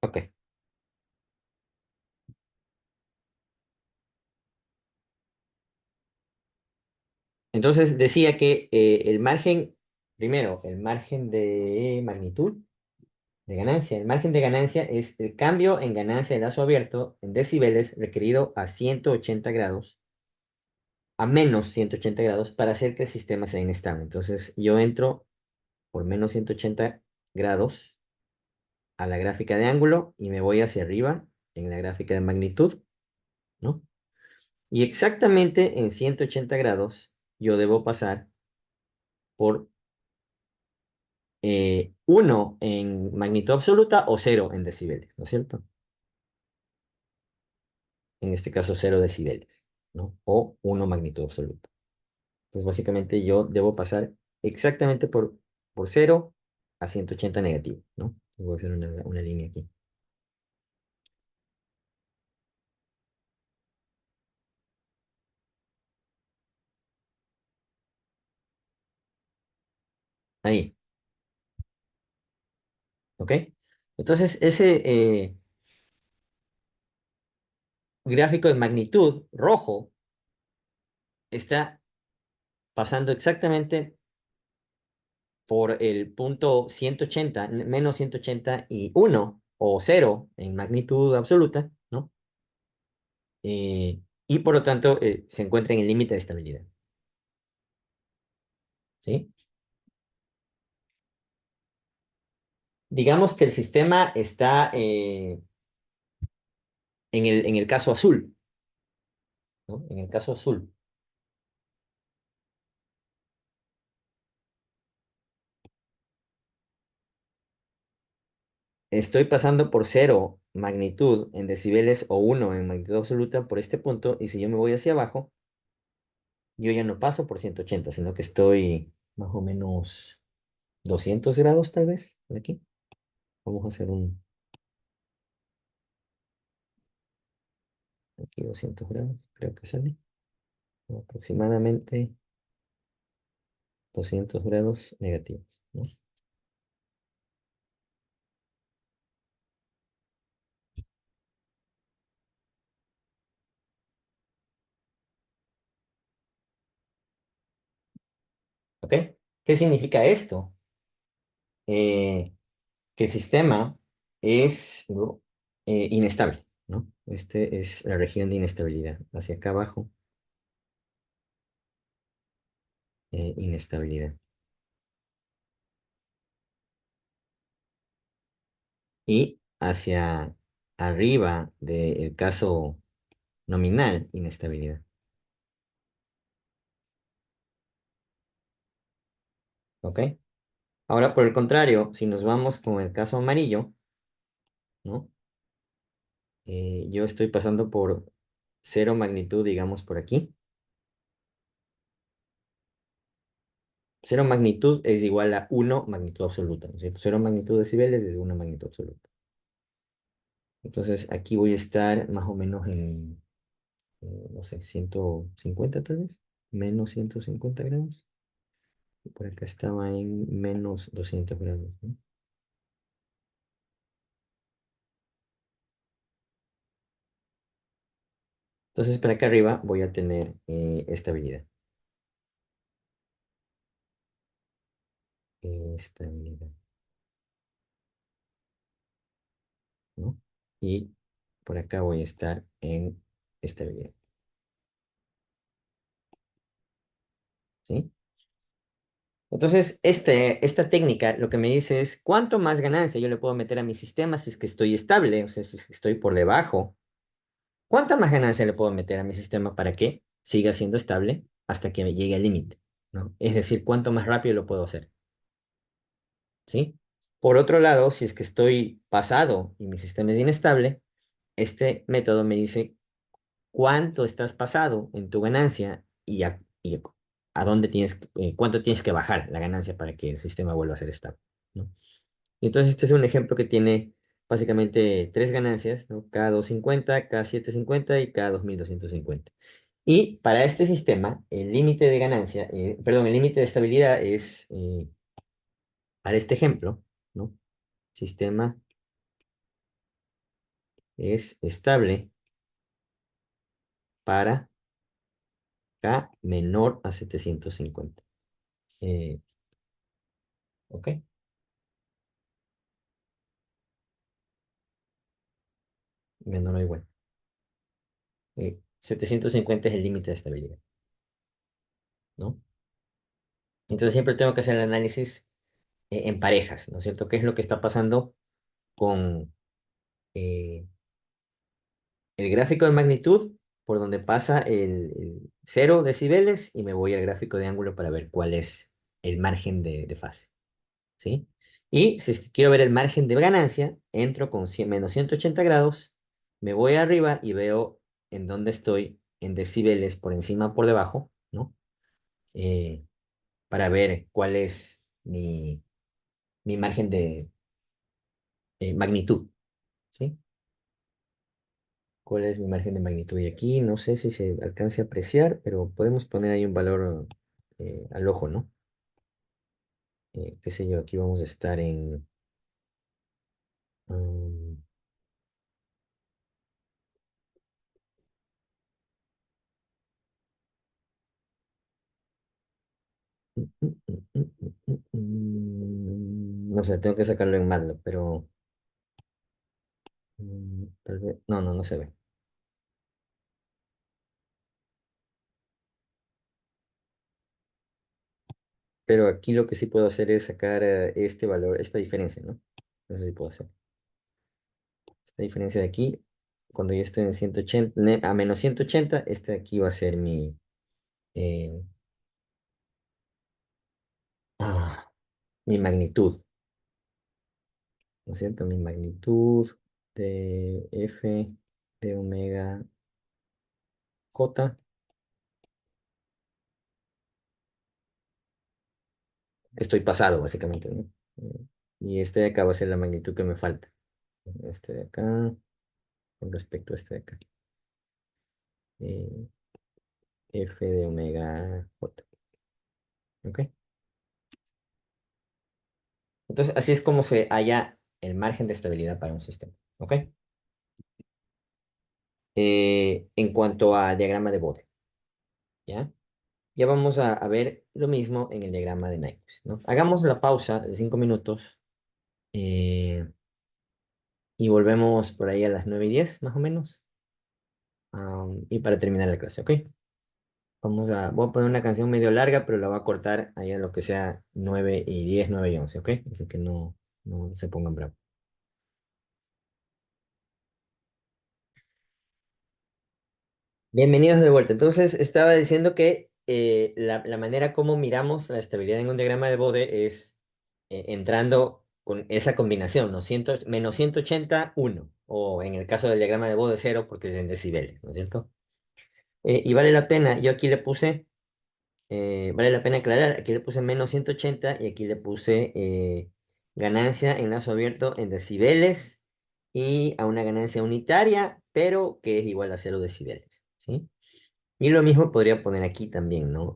Ok. Entonces decía que el margen, primero, el margen de magnitud de ganancia. El margen de ganancia es el cambio en ganancia de lazo abierto en decibeles requerido a 180 grados, a menos 180 grados, para hacer que el sistema sea inestable. Entonces yo entro por menos 180 grados a la gráfica de ángulo y me voy hacia arriba en la gráfica de magnitud, ¿no? Y exactamente en 180 grados yo debo pasar por 1 en magnitud absoluta o cero en decibeles, ¿no es cierto? En este caso 0 decibeles, ¿no? O 1 magnitud absoluta. Entonces básicamente yo debo pasar exactamente por 0 a 180 negativo, ¿no? Voy a hacer una línea aquí. Ahí, ¿ok? Entonces ese gráfico de magnitud rojo está pasando exactamente por el punto 180, menos 181 o cero en magnitud absoluta, ¿no? Y por lo tanto se encuentra en el límite de estabilidad, ¿sí? Digamos que el sistema está en el caso azul, ¿no? En el caso azul. Estoy pasando por cero magnitud en decibeles o uno en magnitud absoluta por este punto, y si yo me voy hacia abajo, yo ya no paso por 180, sino que estoy más o menos 200 grados tal vez, de aquí. Vamos a hacer un... Aquí 200 grados, creo que sale. Aproximadamente 200 grados negativos, ¿no? ¿Ok? ¿Qué significa esto? Que el sistema es ¿no? Inestable, ¿no? Este es la región de inestabilidad. Hacia acá abajo, inestabilidad. Y hacia arriba del caso nominal, inestabilidad. ¿Ok? Ahora, por el contrario, si nos vamos con el caso amarillo, ¿no? Yo estoy pasando por cero magnitud, digamos, por aquí. Cero magnitud es igual a uno magnitud absoluta, ¿no es cierto? Cero magnitud decibeles es una magnitud absoluta. Entonces, aquí voy a estar más o menos en, no sé, 150 tal vez, menos 150 grados. Y por acá estaba en menos 200 grados, ¿no? Entonces, para acá arriba voy a tener estabilidad. Estabilidad, ¿no? Y por acá voy a estar en estabilidad, ¿sí? Entonces, esta técnica lo que me dice es cuánto más ganancia yo le puedo meter a mi sistema si es que estoy estable, o sea, si es que estoy por debajo. ¿Cuánta más ganancia le puedo meter a mi sistema para que siga siendo estable hasta que me llegue al límite? ¿No? Es decir, cuánto más rápido lo puedo hacer, ¿sí? Por otro lado, si es que estoy pasado y mi sistema es inestable, este método me dice cuánto estás pasado en tu ganancia y a dónde cuánto tienes que bajar la ganancia para que el sistema vuelva a ser estable, ¿no? Y entonces este es un ejemplo que tiene básicamente tres ganancias, ¿no? Cada 250, cada 750 y cada 2250. Y para este sistema, el límite de ganancia, perdón, el límite de estabilidad es, para este ejemplo, ¿no? Sistema es estable para K menor a 750. Eh, ¿Ok? Menor o igual. 750 es el límite de estabilidad, ¿no? Entonces siempre tengo que hacer el análisis en parejas, ¿no es cierto? ¿Qué es lo que está pasando con eh, el gráfico de magnitud por donde pasa el 0 decibeles y me voy al gráfico de ángulo para ver cuál es el margen de fase, ¿sí? Y si es que quiero ver el margen de ganancia, entro con menos 180 grados, me voy arriba y veo en dónde estoy en decibeles por encima o por debajo, ¿no? Eh, para ver cuál es mi margen de magnitud, ¿sí? ¿Cuál es mi margen de magnitud? Y aquí no sé si se alcance a apreciar, pero podemos poner ahí un valor al ojo, ¿no? Qué sé yo, aquí vamos a estar en... um, no sé, tengo que sacarlo en MATLAB, pero tal vez... No, no, no se ve. Pero aquí lo que sí puedo hacer es sacar este valor, esta diferencia, ¿no? Eso sí puedo hacer. Esta diferencia de aquí, cuando yo estoy en 180, a menos 180, este de aquí va a ser eh, ah, mi magnitud, ¿no es cierto? Mi magnitud de F de omega J. Estoy pasado, básicamente, ¿no? Y este de acá va a ser la magnitud que me falta. Este de acá, con respecto a este de acá. eh, F de omega J. ¿Ok? Entonces, así es como se halla el margen de estabilidad para un sistema. ¿Ok? En cuanto al diagrama de Bode, ¿ya? Ya vamos a ver lo mismo en el diagrama de Nyquist, ¿no? Hagamos la pausa de 5 minutos eh, y volvemos por ahí a las 9:10, más o menos. Y para terminar la clase, ¿ok? Voy a poner una canción medio larga, pero la voy a cortar ahí a lo que sea 9:10, 9:11, ¿ok? Así que no se pongan bravos. Bienvenidos de vuelta. Entonces, estaba diciendo que la manera como miramos la estabilidad en un diagrama de Bode es entrando con esa combinación, ¿no? Menos 180, 1. O en el caso del diagrama de Bode, 0, porque es en decibeles, ¿no es cierto? Y vale la pena, yo aquí le puse, vale la pena aclarar, aquí le puse menos 180 y aquí le puse ganancia en lazo abierto en decibeles y a una ganancia unitaria, pero que es igual a 0 decibeles, ¿sí? Y lo mismo podría poner aquí también, ¿no?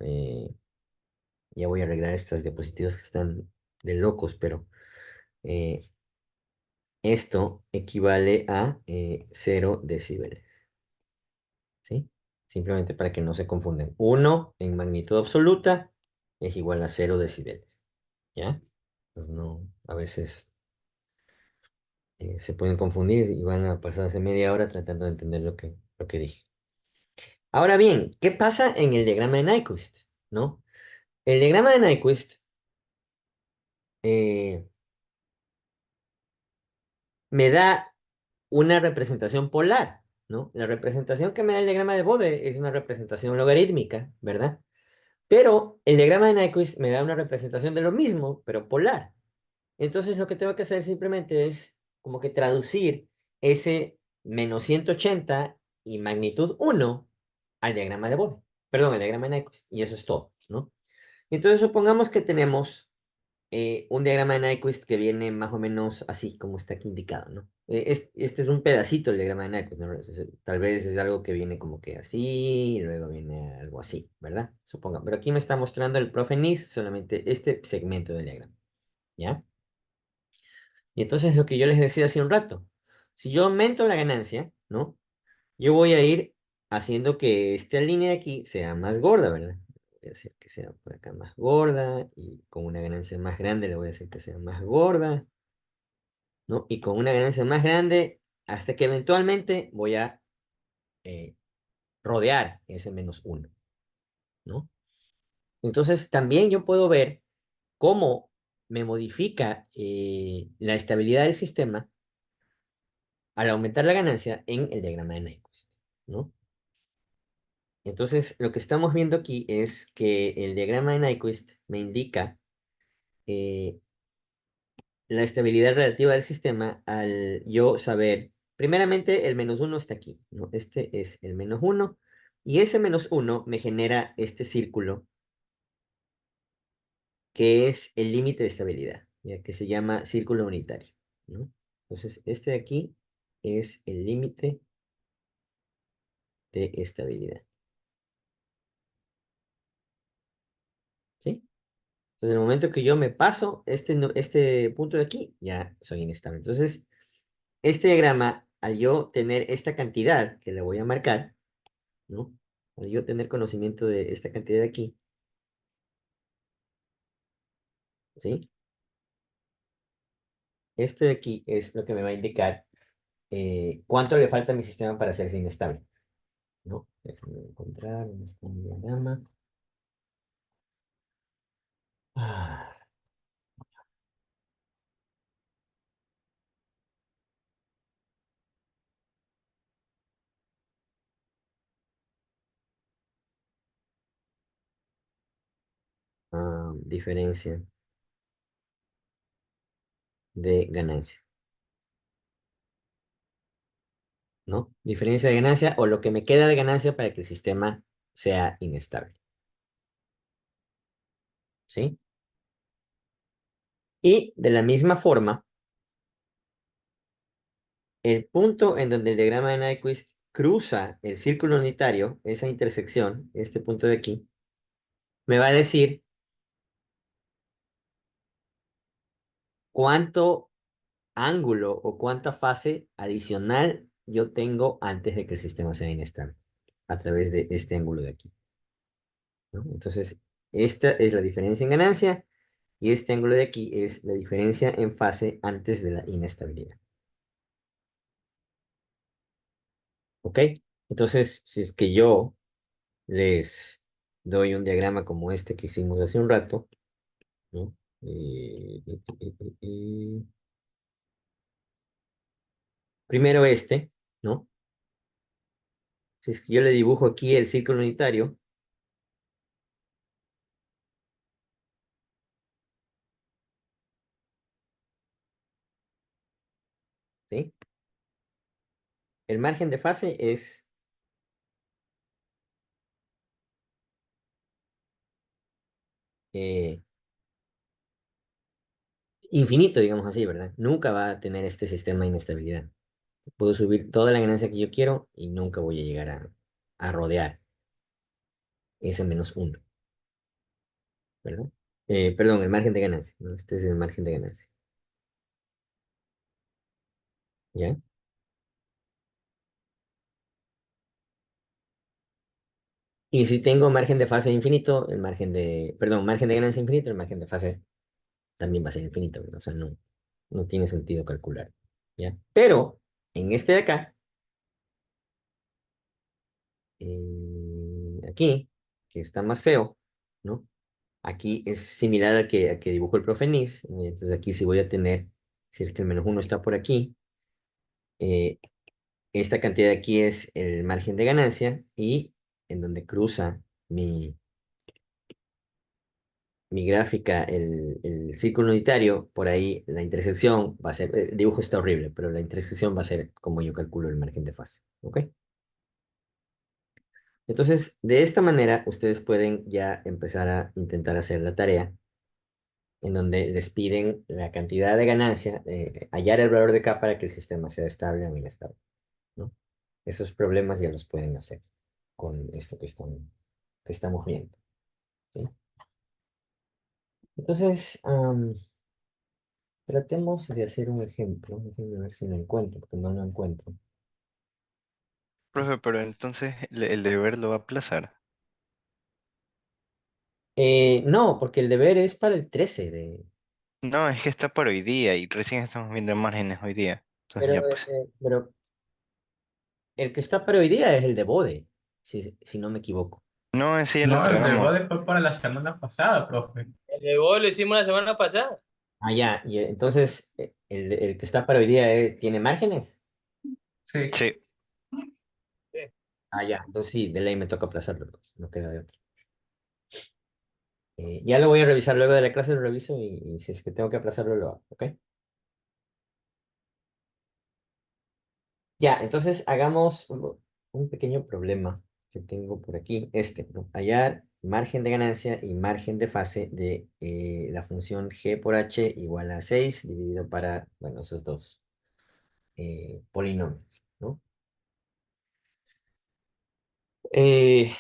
Ya voy a arreglar estas diapositivas que están de locos, pero eh, esto equivale a 0 decibeles, ¿sí? Simplemente para que no se confunden. 1 en magnitud absoluta es igual a 0 decibeles, ¿ya? Pues no, a veces se pueden confundir y van a pasarse media hora tratando de entender lo que dije. Ahora bien, ¿qué pasa en el diagrama de Nyquist? ¿No? El diagrama de Nyquist eh, me da una representación polar, ¿no? La representación que me da el diagrama de Bode es una representación logarítmica, ¿verdad? Pero el diagrama de Nyquist me da una representación de lo mismo, pero polar. Entonces lo que tengo que hacer simplemente es como que traducir ese menos 180 y magnitud 1 al diagrama de Bode. Perdón, al diagrama de Nyquist. Y eso es todo, ¿no? Entonces supongamos que tenemos un diagrama de Nyquist que viene más o menos así, como está aquí indicado, ¿no? Este es un pedacito del diagrama de Nyquist, ¿no? Tal vez es algo que viene como que así, y luego viene algo así, ¿verdad? Suponga. Pero aquí me está mostrando el profe Nis solamente este segmento del diagrama, ¿ya? Y entonces lo que yo les decía hace un rato, si yo aumento la ganancia, ¿no? Yo voy a ir haciendo que esta línea de aquí sea más gorda, ¿verdad? Voy a hacer que sea por acá más gorda y con una ganancia más grande le voy a hacer que sea más gorda, ¿no? Y con una ganancia más grande hasta que eventualmente voy a eh, rodear ese menos uno, ¿no? Entonces también yo puedo ver cómo me modifica la estabilidad del sistema al aumentar la ganancia en el diagrama de Nyquist, ¿no? Entonces, lo que estamos viendo aquí es que el diagrama de Nyquist me indica eh, la estabilidad relativa del sistema al yo saber, primeramente, el menos uno está aquí, ¿no? Este es el menos uno, y ese menos uno me genera este círculo que es el límite de estabilidad, ya que se llama círculo unitario, ¿no? Entonces, este de aquí es el límite de estabilidad, ¿sí? Entonces, en el momento que yo me paso este punto de aquí, ya soy inestable. Entonces, este diagrama, al yo tener esta cantidad que le voy a marcar, ¿no? Al yo tener conocimiento de esta cantidad de aquí, ¿sí? Este de aquí es lo que me va a indicar cuánto le falta a mi sistema para hacerse inestable, ¿no? Déjame encontrar dónde está mi diagrama. Ah, diferencia de ganancia, ¿no? Diferencia de ganancia o lo que me queda de ganancia para que el sistema sea inestable, ¿sí? Y de la misma forma, el punto en donde el diagrama de Nyquist cruza el círculo unitario, esa intersección, este punto de aquí, me va a decir cuánto ángulo o cuánta fase adicional yo tengo antes de que el sistema sea inestable, a través de este ángulo de aquí, ¿no? Entonces, esta es la diferencia en ganancia y este ángulo de aquí es la diferencia en fase antes de la inestabilidad. ¿Ok? Entonces, si es que yo les doy un diagrama como este que hicimos hace un rato, ¿no? Primero este, ¿no? Si es que yo le dibujo aquí el círculo unitario, ¿sí? El margen de fase es eh, infinito, digamos así, ¿verdad? Nunca va a tener este sistema de inestabilidad. Puedo subir toda la ganancia que yo quiero y nunca voy a llegar a rodear ese menos uno, ¿verdad? Perdón, el margen de ganancia, ¿no? Este es el margen de ganancia, ¿ya? Y si tengo margen de fase infinito, perdón, margen de ganancia infinito, el margen de fase también va a ser infinito, ¿verdad? O sea, no tiene sentido calcular, ¿ya? Pero en este de acá, aquí, que está más feo, ¿no? Aquí es similar al que dibujó el profe Nis. Entonces aquí sí voy a tener, si es que el menos uno está por aquí, eh, esta cantidad de aquí es el margen de ganancia y en donde cruza mi gráfica, el círculo unitario, por ahí la intersección va a ser, el dibujo está horrible, pero la intersección va a ser como yo calculo el margen de fase. ¿Ok? Entonces, de esta manera, ustedes pueden ya empezar a intentar hacer la tarea en donde les piden la cantidad de ganancia, hallar el valor de K para que el sistema sea estable o inestable, ¿no? Esos problemas ya los pueden hacer con esto que estamos viendo, ¿sí? Entonces, tratemos de hacer un ejemplo. Déjenme ver si lo encuentro, porque no lo encuentro. Profe, pero entonces el deber lo va a aplazar. No, porque el deber es para el 13 de... No, es que está para hoy día y recién estamos viendo márgenes hoy día. Entonces Pero, ya pues. pero el que está para hoy día es el de Bode, si no me equivoco. No, ese ya lo No, el de entregamos. Bode fue para la semana pasada, profe. El de vos lo hicimos la semana pasada. Ah, ya, y entonces el que está para hoy día tiene márgenes. Sí. Sí. Sí. Ah, ya, entonces sí, de ley me toca aplazarlo, pues, no queda de otra. Ya lo voy a revisar luego de la clase, lo reviso y si es que tengo que aplazarlo, lo hago, ¿ok? Ya, entonces hagamos un pequeño problema que tengo por aquí, ¿no? Hallar margen de ganancia y margen de fase de la función g por h igual a 6 dividido para, bueno, esos dos polinomios, ¿no? Eh,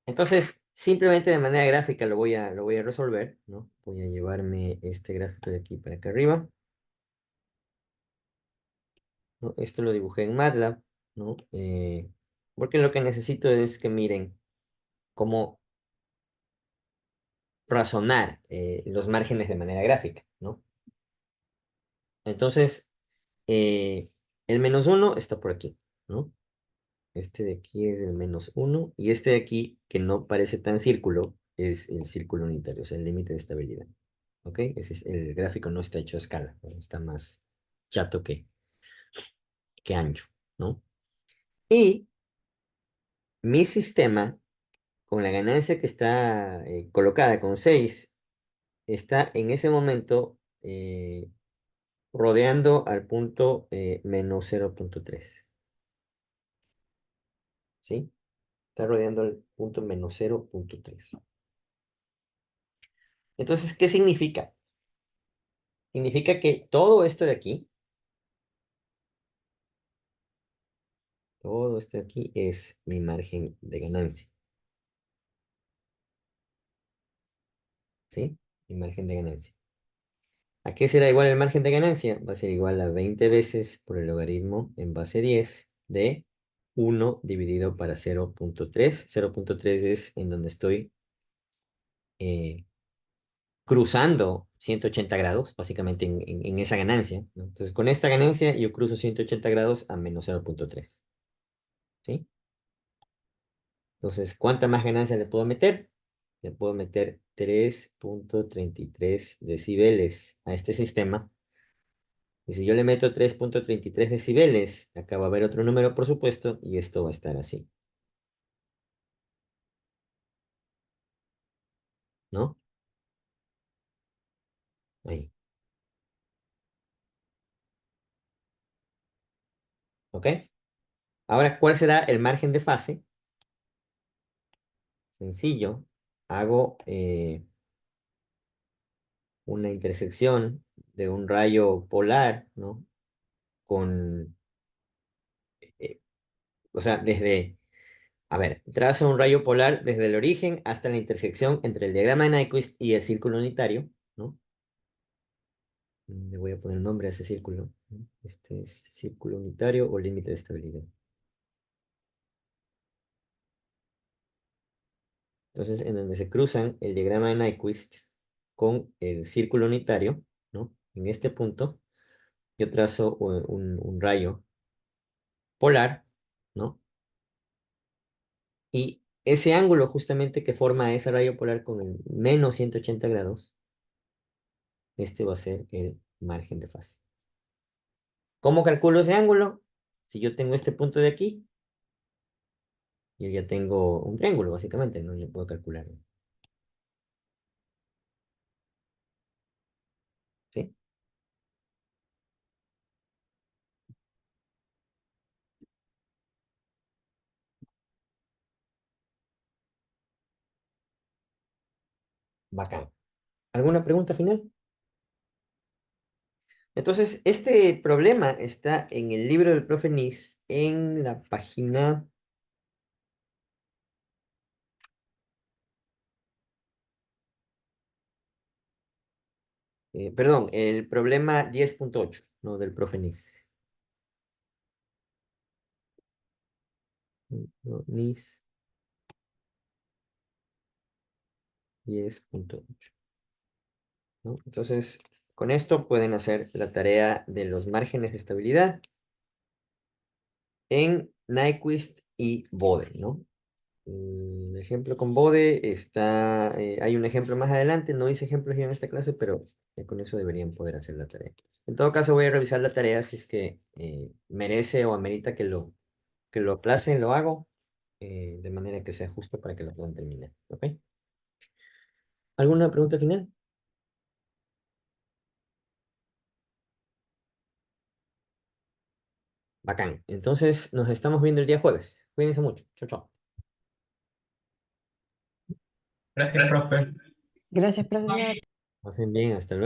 Entonces, simplemente de manera gráfica lo voy a resolver, ¿no? Voy a llevarme este gráfico de aquí para acá arriba, ¿no? Esto lo dibujé en MATLAB, ¿no? Porque lo que necesito es que miren cómo razonar los márgenes de manera gráfica, ¿no? Entonces, el menos uno está por aquí, ¿no? Este de aquí es el menos uno y este de aquí, que no parece tan círculo, es el círculo unitario, o sea, el límite de estabilidad. ¿Ok? El gráfico no está hecho a escala, ¿no? Está más chato que ancho, ¿no? Y mi sistema, con la ganancia que está colocada con 6 está en ese momento rodeando al punto menos 0,3, ¿sí? Está rodeando al punto menos 0,3. Entonces, ¿qué significa? Significa que todo esto de aquí esto de aquí es mi margen de ganancia. ¿Sí? Mi margen de ganancia. ¿A qué será igual el margen de ganancia? Va a ser igual a 20 veces por el logaritmo en base 10 de 1 dividido para 0.3. 0.3 es en donde estoy cruzando 180 grados, básicamente en esa ganancia, ¿no? Entonces, con esta ganancia yo cruzo 180 grados a menos 0.3. ¿Sí? Entonces, ¿cuánta más ganancia le puedo meter? Le puedo meter 3.33 decibeles a este sistema. Y si yo le meto 3.33 decibeles, acá va a haber otro número, por supuesto, y esto va a estar así. ¿No? Ahí. ¿Ok? Ahora, ¿cuál será el margen de fase? Sencillo. Hago una intersección de un rayo polar, ¿no? Con, eh, o sea, a ver, trazo un rayo polar desde el origen hasta la intersección entre el diagrama de Nyquist y el círculo unitario, ¿no? Le voy a poner nombre a ese círculo, ¿no? Este es círculo unitario o límite de estabilidad. Entonces, en donde se cruzan el diagrama de Nyquist con el círculo unitario, ¿no? En este punto, yo trazo un rayo polar, ¿no? Y ese ángulo justamente que forma ese rayo polar con el menos 180 grados, este va a ser el margen de fase. ¿Cómo calculo ese ángulo? Si yo tengo este punto de aquí, yo ya tengo un triángulo, básicamente, ¿no? Yo puedo calcular, ¿sí? Bacán. ¿Alguna pregunta final? Entonces, este problema está en el libro del profe Nis, en la página... perdón, el problema 10.8, ¿no? Del profe Nis. No, Nis 10.8, ¿no? Entonces, con esto pueden hacer la tarea de los márgenes de estabilidad en Nyquist y Bode, ¿no? El ejemplo con Bode está, hay un ejemplo más adelante, no hice ejemplos yo en esta clase, pero con eso deberían poder hacer la tarea. En todo caso, voy a revisar la tarea si es que merece o amerita que lo aplacen, lo hago, de manera que sea justo para que lo puedan terminar, ¿ok? ¿Alguna pregunta final? Bacán. Entonces, nos estamos viendo el día jueves. Cuídense mucho. Chao, chao. Gracias, profe. Gracias, profesor. Pasen bien, hasta luego.